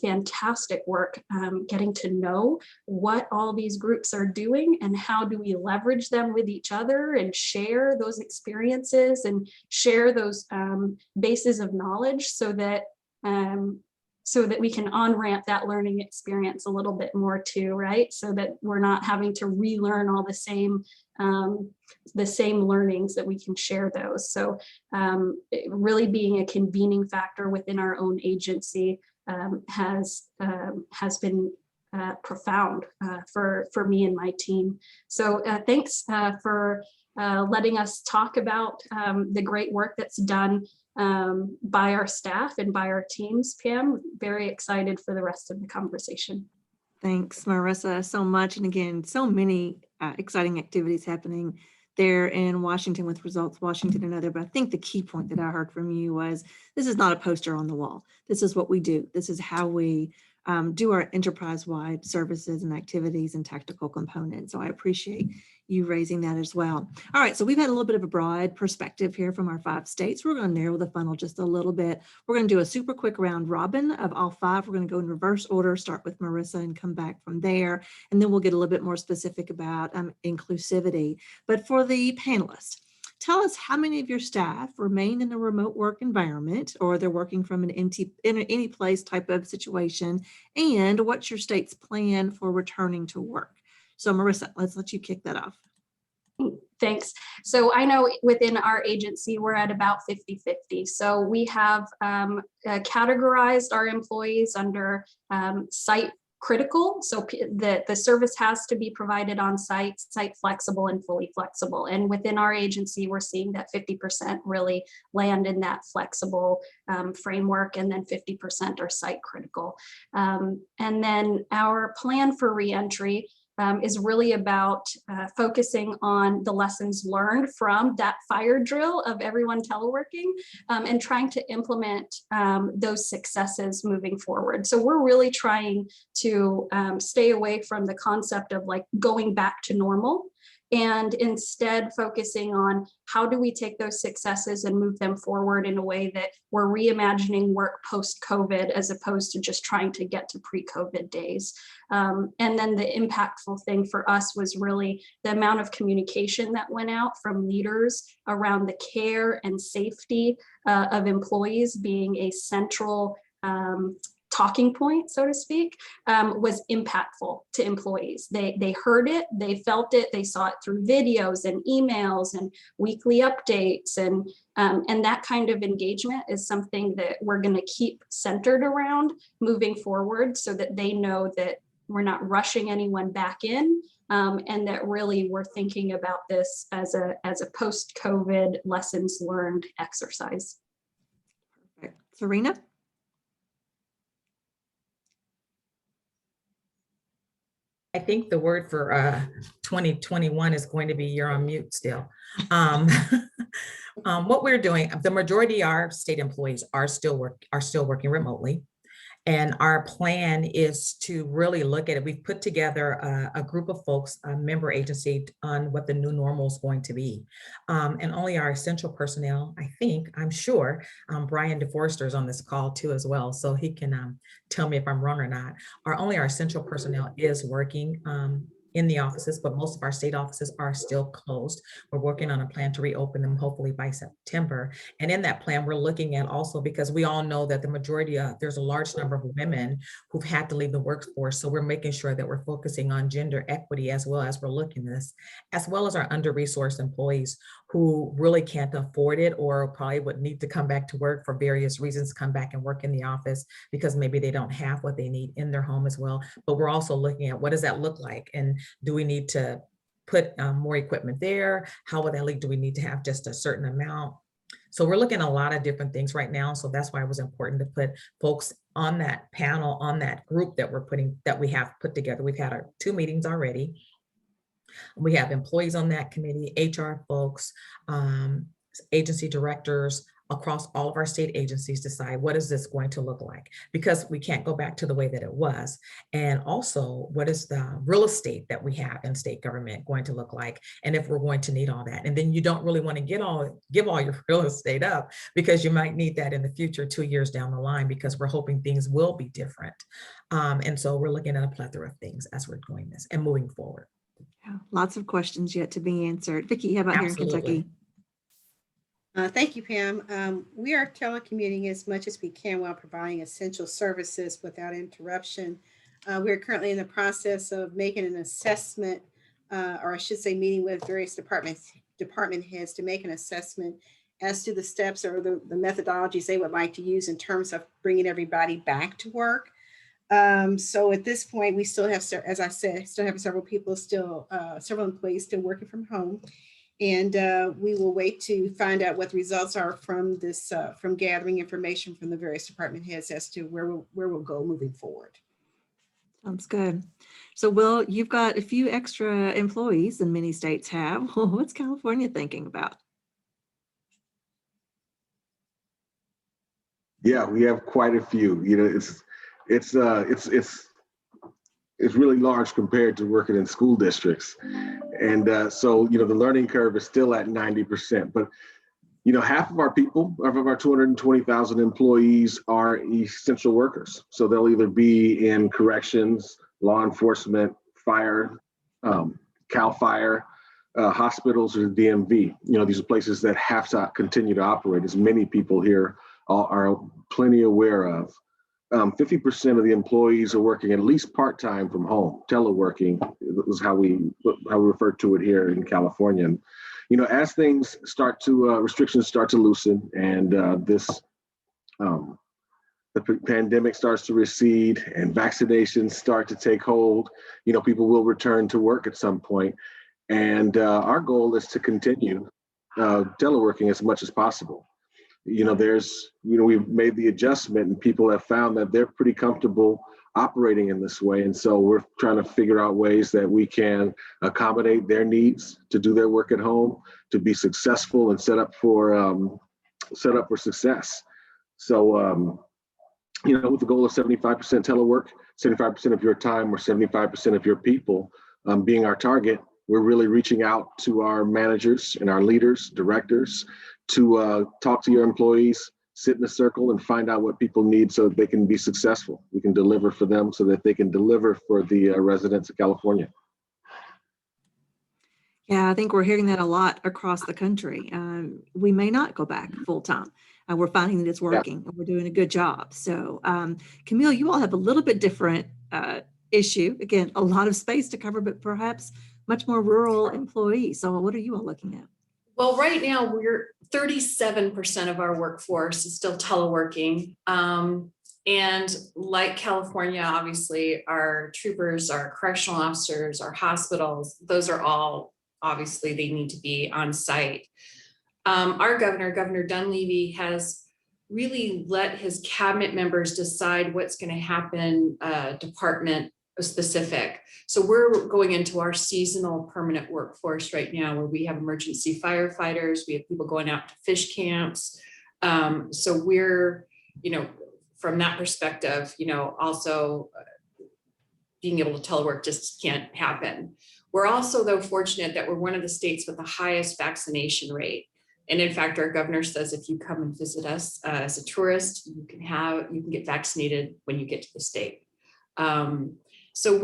Speaker 6: fantastic work getting to know what all these groups are doing and how do we leverage them with each other and share those experiences and share those bases of knowledge so that we can on-ramp that learning experience a little bit more too, right? So that we're not having to relearn all the same learnings, that we can share those. So really being a convening factor within our own agency has been profound for me and my team. So thanks for letting us talk about the great work that's done by our staff and by our teams, Pam. Very excited for the rest of the conversation.
Speaker 1: Thanks, Marissa, so much. And again, so many exciting activities happening there in Washington with Results Washington and other. But I think the key point that I heard from you was this is not a poster on the wall. This is what we do. This is how we do our enterprise-wide services and activities and tactical components. So I appreciate you raising that as well. All right, so we've had a little bit of a broad perspective here from our 5 states. We're going to narrow the funnel just a little bit. We're going to do a super quick round robin of all 5. We're going to go in reverse order, start with Marissa and come back from there. And then we'll get a little bit more specific about inclusivity. But for the panelists, tell us how many of your staff remain in a remote work environment, or they're working from an any place type of situation, and what's your state's plan for returning to work? So Marissa, let's let you kick that off.
Speaker 6: Thanks. So I know within our agency, we're at about 50-50. So we have categorized our employees under site critical. So the service has to be provided on site flexible and fully flexible. And within our agency, we're seeing that 50% really land in that flexible framework, and then 50% are site critical. And then our plan for reentry is really about focusing on the lessons learned from that fire drill of everyone teleworking, and trying to implement those successes moving forward. So we're really trying to stay away from the concept of like going back to normal, and instead focusing on how do we take those successes and move them forward in a way that we're reimagining work post-COVID, as opposed to just trying to get to pre-COVID days. And then the impactful thing for us was really the amount of communication that went out from leaders around the care and safety of employees being a central talking point, so to speak, was impactful to employees. They heard it, they felt it, they saw it through videos and emails and weekly updates, and that kind of engagement is something that we're going to keep centered around moving forward, so that they know that we're not rushing anyone back in, and that really we're thinking about this as a post-COVID lessons learned exercise.
Speaker 1: Perfect. Serena?
Speaker 5: I think the word for 2021 is going to be you're on mute still. What we're doing, the majority of our state employees are still working remotely. And our plan is to really look at it. We've put together a group of folks, a member agency, on what the new normal is going to be. And only our essential personnel, I'm sure, Brian DeForester is on this call too as well, so he can tell me if I'm wrong or not. Only our essential personnel is working in the offices, but most of our state offices are still closed. We're working on a plan to reopen them hopefully by September. And in that plan, we're looking at also, because we all know that the majority of, there's a large number of women who've had to leave the workforce. So we're making sure that we're focusing on gender equity, as well as we're looking at this, as well as our under-resourced employees who really can't afford it, or probably would need to come back to work for various reasons, come back and work in the office because maybe they don't have what they need in their home as well. But we're also looking at what does that look like? And do we need to put more equipment there? How would that look? Do we need to have just a certain amount? So we're looking at a lot of different things right now. So that's why it was important to put folks on that panel, on that group that we have put together. We've had our 2 meetings already. We have employees on that committee, HR folks, agency directors across all of our state agencies decide what is this going to look like, because we can't go back to the way that it was. And also, what is the real estate that we have in state government going to look like, and if we're going to need all that. And then you don't really want to give all your real estate up, because you might need that in the future 2 years down the line, because we're hoping things will be different. And so we're looking at a plethora of things as we're doing this and moving forward.
Speaker 1: Yeah, lots of questions yet to be answered. Vicki, how about
Speaker 5: Absolutely.
Speaker 1: here in Kentucky?
Speaker 4: Thank you, Pam. We are telecommuting as much as we can while providing essential services without interruption. We're currently in the process of making an assessment, or I should say meeting with various department heads to make an assessment as to the steps or the methodologies they would like to use in terms of bringing everybody back to work. So at this point, we still have, as I said, several employees still working from home. And we will wait to find out what the results are from this, from gathering information from the various department heads as to where we'll go moving forward.
Speaker 1: Sounds good. So Will, you've got a few extra employees than many states have. What's California thinking about?
Speaker 3: Yeah, we have quite a few. You know, it's really large compared to working in school districts. And so, you know, the learning curve is still at 90%, but, you know, half of our people, of our 220,000 employees, are essential workers. So they'll either be in corrections, law enforcement, fire, CAL FIRE, hospitals, or the DMV. You know, these are places that have to continue to operate, as many people here are plenty aware of. 50% of the employees are working at least part-time from home. Teleworking is how we refer to it here in California. And, you know, as things start to, restrictions start to loosen, and the pandemic starts to recede and vaccinations start to take hold, people will return to work at some point. And our goal is to continue teleworking as much as possible. We've made the adjustment and people have found that they're pretty comfortable operating in this way. And so we're trying to figure out ways that we can accommodate their needs to do their work at home, to be successful and set up for success. So, with the goal of 75% telework, 75% of your time or 75% of your people being our target, we're really reaching out to our managers and our leaders, directors, to talk to your employees, sit in a circle and find out what people need so that they can be successful. We can deliver for them so that they can deliver for the residents of California.
Speaker 1: Yeah, I think we're hearing that a lot across the country. We may not go back full time. We're finding that it's working and we're doing a good job. So, Camille, you all have a little bit different issue. Again, a lot of space to cover, but perhaps much more rural employees. So what are you all looking at?
Speaker 2: Well, right now we're 37% of our workforce is still teleworking. And like California, obviously our troopers, our correctional officers, our hospitals, those are all, obviously they need to be on site. Our Governor Dunleavy, has really let his cabinet members decide what's going to happen department specific. So we're going into our seasonal permanent workforce right now where we have emergency firefighters, we have people going out to fish camps. So we're, from that perspective, also being able to telework just can't happen. We're also, though, fortunate that we're one of the states with the highest vaccination rate. And in fact, our governor says if you come and visit us as a tourist, you can get vaccinated when you get to the state. So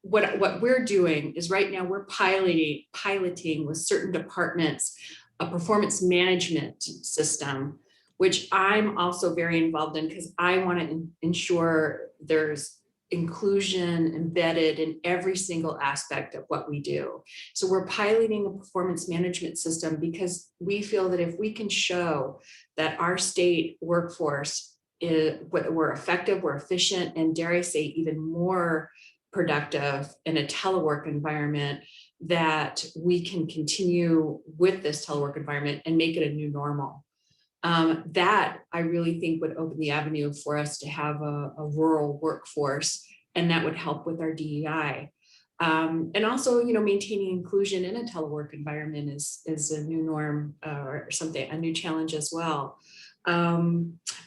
Speaker 2: what we're doing is right now we're piloting with certain departments a performance management system, which I'm also very involved in because I want to ensure there's inclusion embedded in every single aspect of what we do. So we're piloting a performance management system because we feel that if we can show that our state workforce we're effective, we're efficient, and dare I say even more productive in a telework environment, that we can continue with this telework environment and make it a new normal. That I really think would open the avenue for us to have a rural workforce, and that would help with our DEI. And also, maintaining inclusion in a telework environment is a new norm or something, a new challenge as well.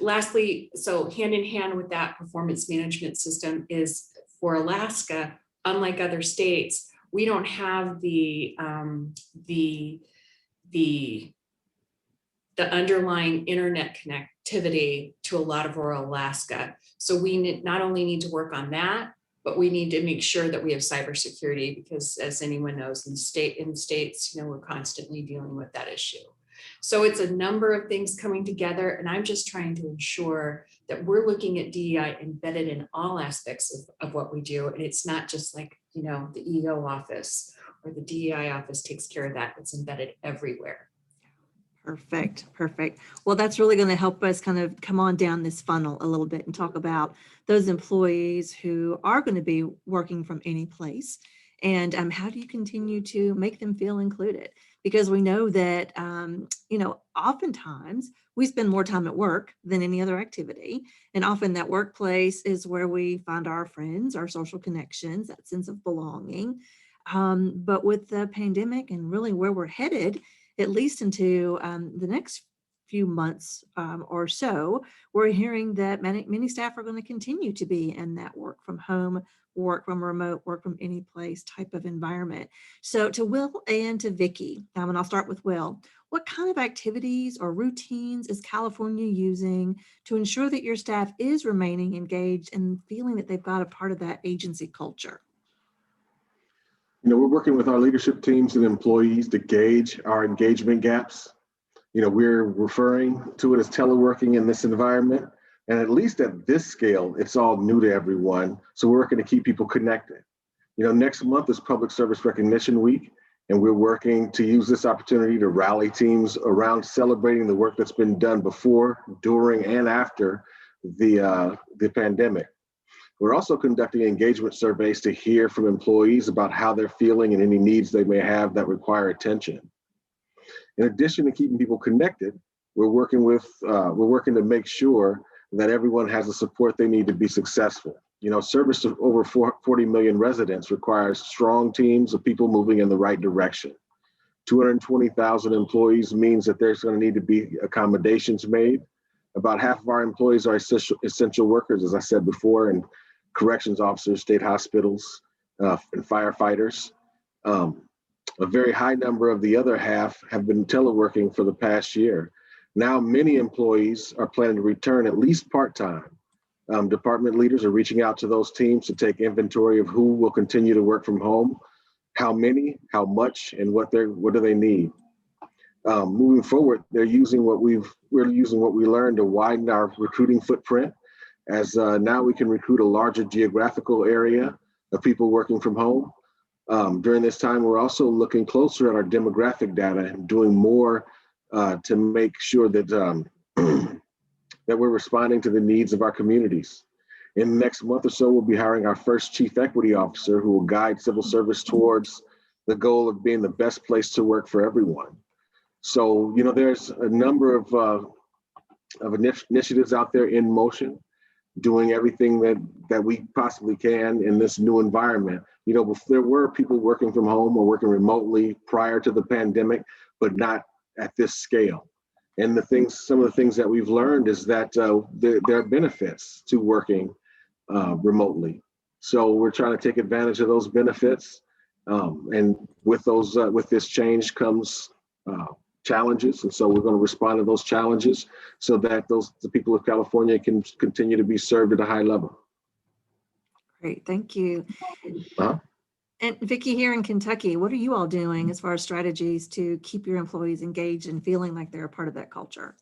Speaker 2: Lastly, so hand in hand with that performance management system is for Alaska, unlike other states, we don't have the underlying internet connectivity to a lot of rural Alaska. So we not only need to work on that, but we need to make sure that we have cybersecurity because, as anyone knows, in the states, we're constantly dealing with that issue. So it's a number of things coming together, and I'm just trying to ensure that we're looking at DEI embedded in all aspects of what we do. And it's not just like, the EEO office or the DEI office takes care of that. It's embedded everywhere.
Speaker 1: Perfect. Well, that's really going to help us kind of come on down this funnel a little bit and talk about those employees who are going to be working from any place. And how do you continue to make them feel included? Because we know that, oftentimes we spend more time at work than any other activity. And often that workplace is where we find our friends, our social connections, that sense of belonging. But with the pandemic and really where we're headed, at least into the next few months or so, we're hearing that many staff are going to continue to be in that work from home, work from remote, work from any place type of environment. So to Will and to Vicki, and I'll start with Will, what kind of activities or routines is California using to ensure that your staff is remaining engaged and feeling that they've got a part of that agency culture?
Speaker 3: We're working with our leadership teams and employees to gauge our engagement gaps. We're referring to it as teleworking in this environment. And at least at this scale, it's all new to everyone. So we're working to keep people connected. Next month is Public Service Recognition Week. And we're working to use this opportunity to rally teams around celebrating the work that's been done before, during, and after the pandemic. We're also conducting engagement surveys to hear from employees about how they're feeling and any needs they may have that require attention. In addition to keeping people connected, we're working to make sure that everyone has the support they need to be successful. You know, service to over 40 million residents requires strong teams of people moving in the right direction. 220,000 employees means that there's going to need to be accommodations made. About half of our employees are essential workers, as I said before, and corrections officers, state hospitals, and firefighters. A very high number of the other half have been teleworking for the past year. Now, many employees are planning to return at least part-time. Department leaders are reaching out to those teams to take inventory of who will continue to work from home, how many, how much, and what do they need. Moving forward, we're using what we learned to widen our recruiting footprint, as now we can recruit a larger geographical area of people working from home. During this time, we're also looking closer at our demographic data and doing more to make sure that that we're responding to the needs of our communities. In the next month or so, we'll be hiring our first chief equity officer who will guide civil service towards the goal of being the best place to work for everyone. So, you know, there's a number of initiatives out there in motion, doing everything that we possibly can in this new environment. You know, there were people working from home or working remotely prior to the pandemic, but not at this scale. And some of the things that we've learned is that there are benefits to working remotely. So we're trying to take advantage of those benefits. And with this change comes challenges. And so we're going to respond to those challenges so that the people of California can continue to be served at a high level.
Speaker 1: Great, thank you.
Speaker 3: Uh-huh.
Speaker 1: And Vicki, here in Kentucky, what are you all doing as far as strategies to keep your employees engaged and feeling like they're a part of that culture?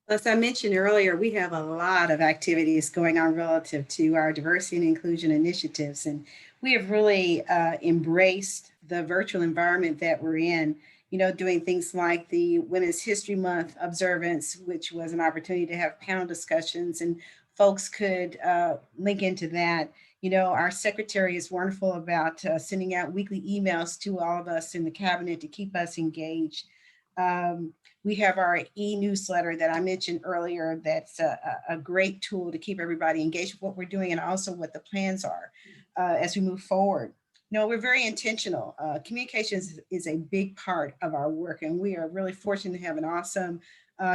Speaker 4: As I mentioned earlier, we have a lot of activities going on relative to our diversity and inclusion initiatives. And we have really embraced the virtual environment that we're in, you know, doing things like the Women's History Month observance, which was an opportunity to have panel discussions and folks could link into that. You know, our secretary is wonderful about sending out weekly emails to all of us in the cabinet to keep us engaged. We have our e-newsletter that I mentioned earlier. That's a great tool to keep everybody engaged with what we're doing and also what the plans are as we move forward. No, we're very intentional. Communications is a big part of our work, and we are really fortunate to have an awesome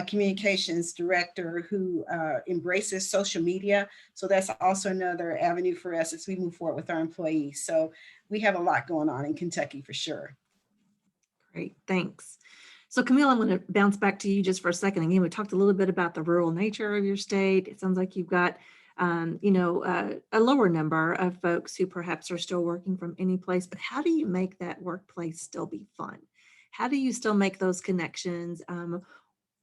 Speaker 4: communications director who embraces social media. So that's also another avenue for us as we move forward with our employees. So we have a lot going on in Kentucky for sure.
Speaker 1: Great, thanks. So Camille, I'm going to bounce back to you just for a second. Again, we talked a little bit about the rural nature of your state. It sounds like you've got a lower number of folks who perhaps are still working from any place, but how do you make that workplace still be fun? How do you still make those connections?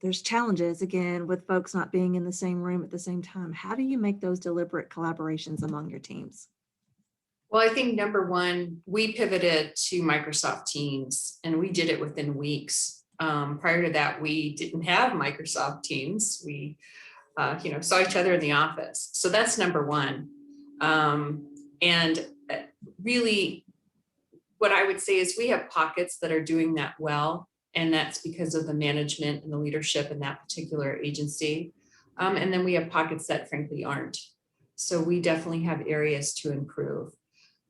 Speaker 1: There's challenges, again, with folks not being in the same room at the same time. How do you make those deliberate collaborations among your teams?
Speaker 2: Well, I think number one, we pivoted to Microsoft Teams and we did it within weeks. Prior to that, we didn't have Microsoft Teams. We saw each other in the office. So that's number one. And really, what I would say is we have pockets that are doing that well. And that's because of the management and the leadership in that particular agency. And then we have pockets that frankly aren't. So we definitely have areas to improve.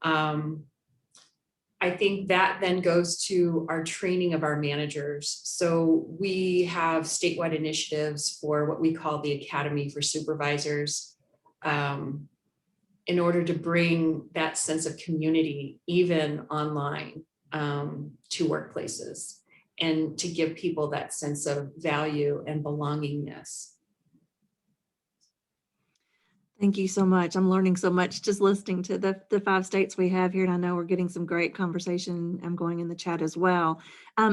Speaker 2: I think that then goes to our training of our managers. So we have statewide initiatives for what we call the Academy for Supervisors, in order to bring that sense of community, even online, to workplaces, and to give people that sense of value and belongingness.
Speaker 1: Thank you so much. I'm learning so much just listening to the 5 states we have here, and I know we're getting some great conversation. I'm going in the chat as well.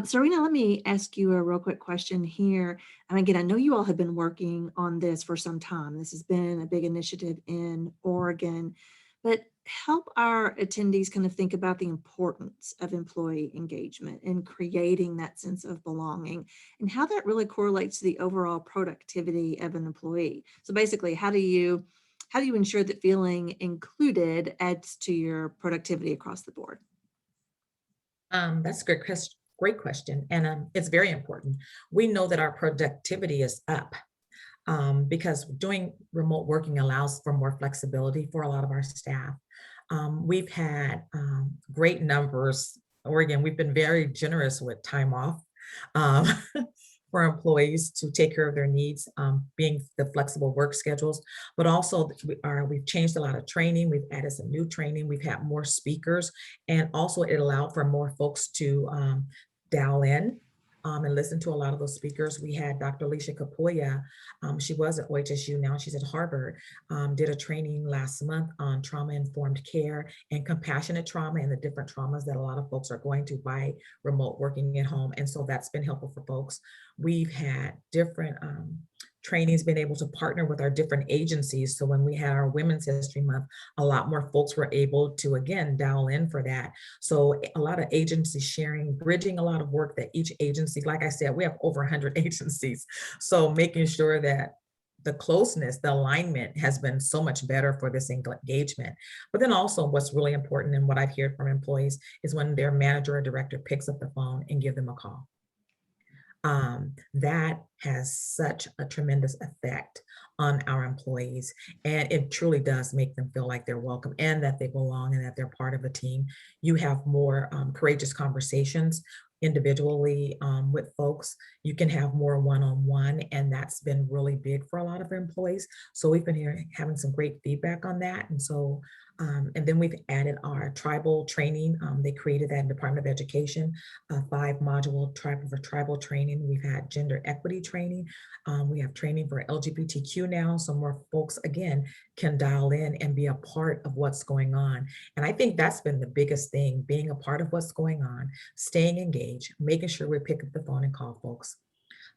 Speaker 1: Serena, let me ask you a real quick question here. And again, I know you all have been working on this for some time. This has been a big initiative in Oregon, but help our attendees kind of think about the importance of employee engagement and creating that sense of belonging and how that really correlates to the overall productivity of an employee. So basically, how do you ensure that feeling included adds to your productivity across the board?
Speaker 5: That's a great question. And it's very important. We know that our productivity is up because doing remote working allows for more flexibility for a lot of our staff. We've had great numbers, or again, we've been very generous with time off um, for employees to take care of their needs, being the flexible work schedules, but also we've changed a lot of training. We've added some new training. We've had more speakers, and also it allowed for more folks to dial in and listen to a lot of those speakers. We had Dr. Alicia Kapoya. She was at OHSU, now she's at Harvard, did a training last month on trauma-informed care and compassionate trauma and the different traumas that a lot of folks are going to by remote working at home. And so that's been helpful for folks. We've had different trainings, been able to partner with our different agencies. So when we had our Women's History Month, a lot more folks were able to, again, dial in for that. So a lot of agencies sharing, bridging a lot of work that each agency, like I said, we have over 100 agencies. So making sure that the closeness, the alignment has been so much better for this engagement. But then also what's really important and what I've heard from employees is when their manager or director picks up the phone and give them a call. That has such a tremendous effect on our employees. And it truly does make them feel like they're welcome and that they belong and that they're part of a team. You have more courageous conversations individually with folks. You can have more one-on-one, and that's been really big for a lot of employees. So we've been having some great feedback on that. And so, and then we've added our tribal training. They created that in Department of Education, 5-module tribal training. We've had gender equity training. We have training for LGBTQ now. So more folks, again, can dial in and be a part of what's going on. And I think that's been the biggest thing, being a part of what's going on, staying engaged, making sure we pick up the phone and call folks.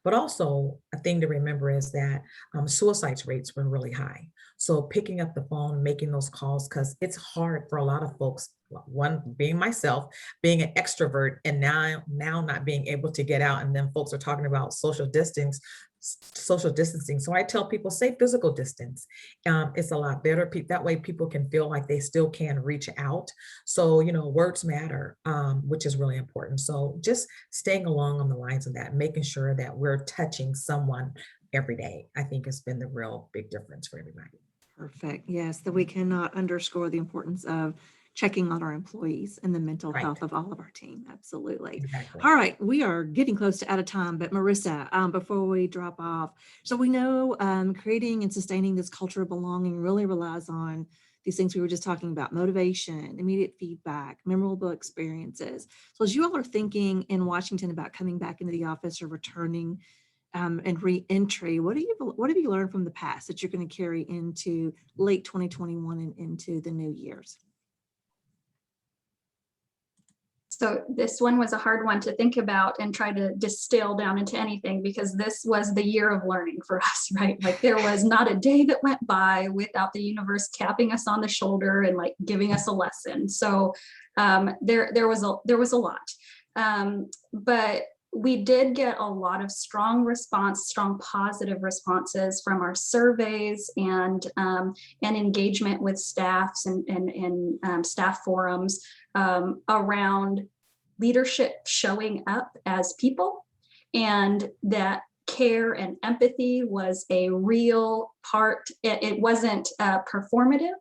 Speaker 5: But also a thing to remember is that suicide rates were really high. So picking up the phone, making those calls, because it's hard for a lot of folks, one being myself, being an extrovert, and now not being able to get out. And then folks are talking about social distancing. So I tell people, say physical distance. It's a lot better. That way people can feel like they still can reach out. So, words matter, which is really important. So just staying along on the lines of that, making sure that we're touching someone every day, I think has been the real big difference for everybody.
Speaker 1: Perfect. Yes, that we cannot underscore the importance of checking on our employees and the mental
Speaker 5: Right.
Speaker 1: health of all of our team. Absolutely.
Speaker 5: Exactly.
Speaker 1: All right, we are getting close to out of time, but Marissa, before we drop off, so we know creating and sustaining this culture of belonging really relies on these things we were just talking about: motivation, immediate feedback, memorable experiences. So as you all are thinking in Washington about coming back into the office or returning and re-entry, what have you learned from the past that you're going to carry into late 2021 and into the new years?
Speaker 6: So this one was a hard one to think about and try to distill down into anything, because this was the year of learning for us, right? Like there was not a day that went by without the universe tapping us on the shoulder and like giving us a lesson. So there was a lot, but we did get a lot of strong positive responses from our surveys and engagement with staffs and staff forums around leadership showing up as people, and that care and empathy was a real part. It wasn't performative.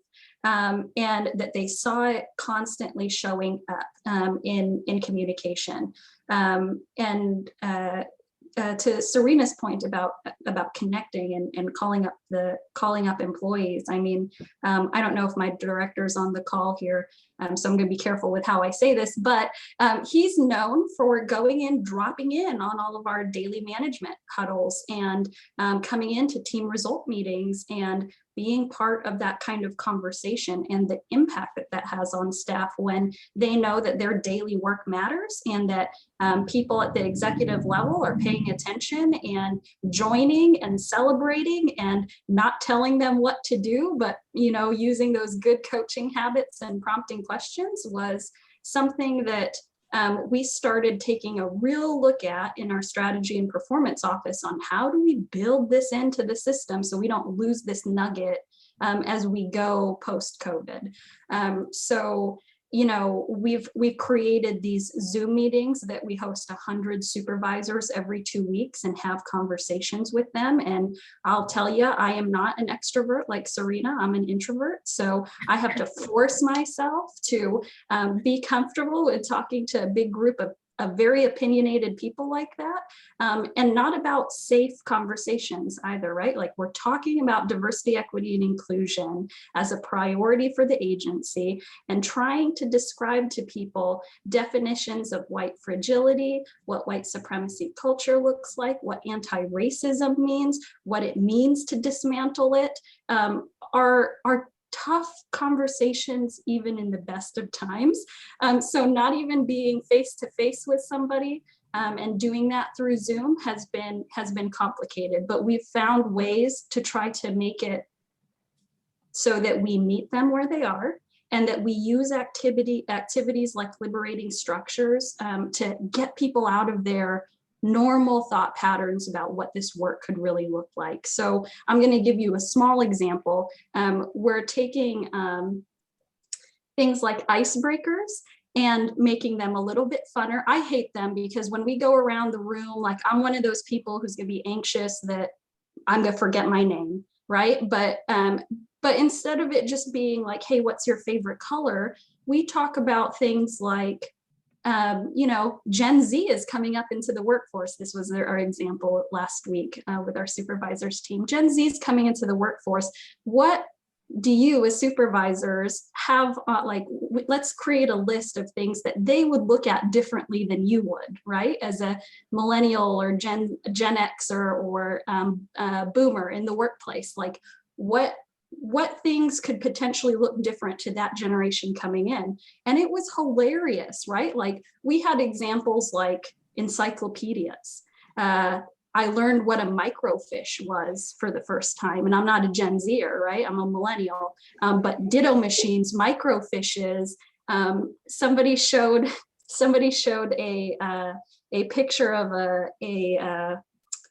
Speaker 6: And that they saw it constantly showing up in communication. To Serena's point about connecting and calling up employees. I mean, I don't know if my director's on the call here, so I'm going to be careful with how I say this, but he's known for going in, dropping in on all of our daily management huddles and coming into team result meetings and being part of that kind of conversation and the impact that that has on staff when they know that their daily work matters and that people at the executive level are paying attention and joining and celebrating and not telling them what to do, but using those good coaching habits and prompting questions was something that we started taking a real look at in our strategy and performance office on how do we build this into the system so we don't lose this nugget as we go post-COVID. So we've created these Zoom meetings that we host 100 supervisors every 2 weeks and have conversations with them. And I'll tell you, I am not an extrovert like Serena, I'm an introvert. So I have to force myself to be comfortable with talking to a big group of very opinionated people like that, and not about safe conversations either, right? Like we're talking about diversity, equity, and inclusion as a priority for the agency and trying to describe to people definitions of white fragility, what white supremacy culture looks like, what anti-racism means, what it means to dismantle it, are tough conversations even in the best of times. So not even being face to face with somebody and doing that through Zoom has been complicated, but we've found ways to try to make it so that we meet them where they are and that we use activities like liberating structures to get people out of their normal thought patterns about what this work could really look like. So I'm going to give you a small example. We're taking things like icebreakers and making them a little bit funner. I hate them because when we go around the room, like I'm one of those people who's going to be anxious that I'm going to forget my name, right? But instead of it just being like, hey, what's your favorite color? We talk about things like, Gen Z is coming up into the workforce. This was our example last week with our supervisors team. Gen Z is coming into the workforce. What do you as supervisors have, let's create a list of things that they would look at differently than you would, right? As a millennial or Gen Xer or boomer in the workplace, like what things could potentially look different to that generation coming in. And it was hilarious, right? Like we had examples like encyclopedias. I learned what a microfiche was for the first time, and I'm not a Gen Zer, right? I'm a millennial, but ditto machines, microfiches. Somebody showed a picture of a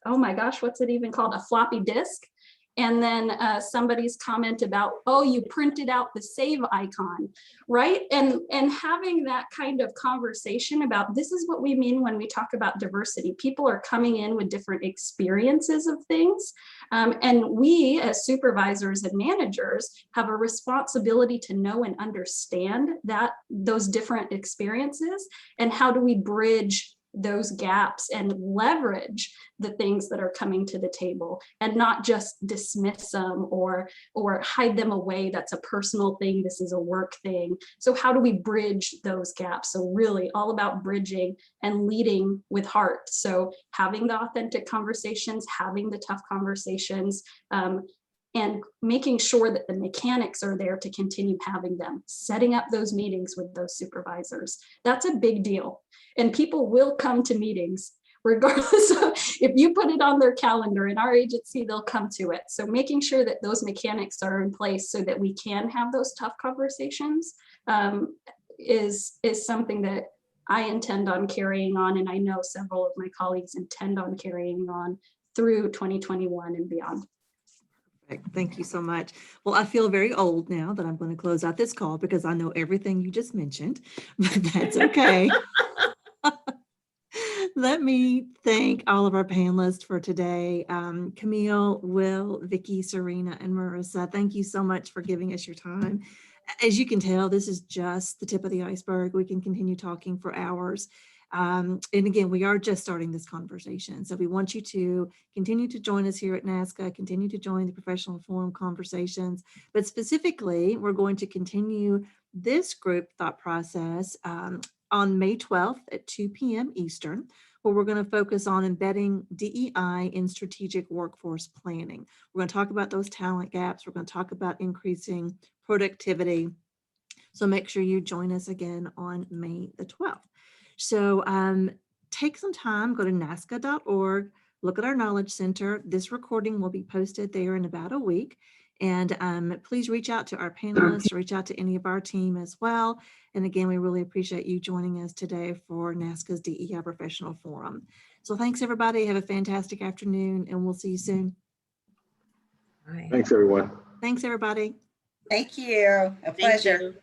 Speaker 6: oh my gosh, what's it even called? A floppy disk. And then somebody's comment about, oh, you printed out the save icon, right? And having that kind of conversation about this is what we mean when we talk about diversity. People are coming in with different experiences of things. And we as supervisors and managers have a responsibility to know and understand those different experiences and how do we bridge those gaps and leverage the things that are coming to the table and not just dismiss them or hide them away. That's a personal thing. This is a work thing. So how do we bridge those gaps? So really all about bridging and leading with heart. So having the authentic conversations, having the tough conversations, and making sure that the mechanics are there to continue having them, setting up those meetings with those supervisors. That's a big deal. And people will come to meetings regardless of if you put it on their calendar in our agency, they'll come to it. So making sure that those mechanics are in place so that we can have those tough conversations is something that I intend on carrying on. And I know several of my colleagues intend on carrying on through 2021 and beyond.
Speaker 1: Thank you so much. Well, I feel very old now that I'm going to close out this call because I know everything you just mentioned, but that's okay. Let me thank all of our panelists for today. Camille, Will, Vicki, Serena, and Marissa, thank you so much for giving us your time. As you can tell, this is just the tip of the iceberg. We can continue talking for hours. And again, we are just starting this conversation. So we want you to continue to join us here at NASCA, continue to join the professional forum conversations, but specifically, we're going to continue this group thought process on May 12th at 2 p.m. Eastern. where we're going to focus on embedding DEI in strategic workforce planning. We're going to talk about those talent gaps. We're going to talk about increasing productivity. So make sure you join us again on May the 12th. So take some time, go to nasca.org, look at our Knowledge Center. This recording will be posted there in about a week. And please reach out to our panelists, reach out to any of our team as well. And again, we really appreciate you joining us today for NASCA's DEI Professional Forum. So thanks, everybody. Have a fantastic afternoon, and we'll see you soon.
Speaker 5: Bye.
Speaker 3: Thanks, everyone.
Speaker 1: Thanks, everybody.
Speaker 4: Thank you. A pleasure.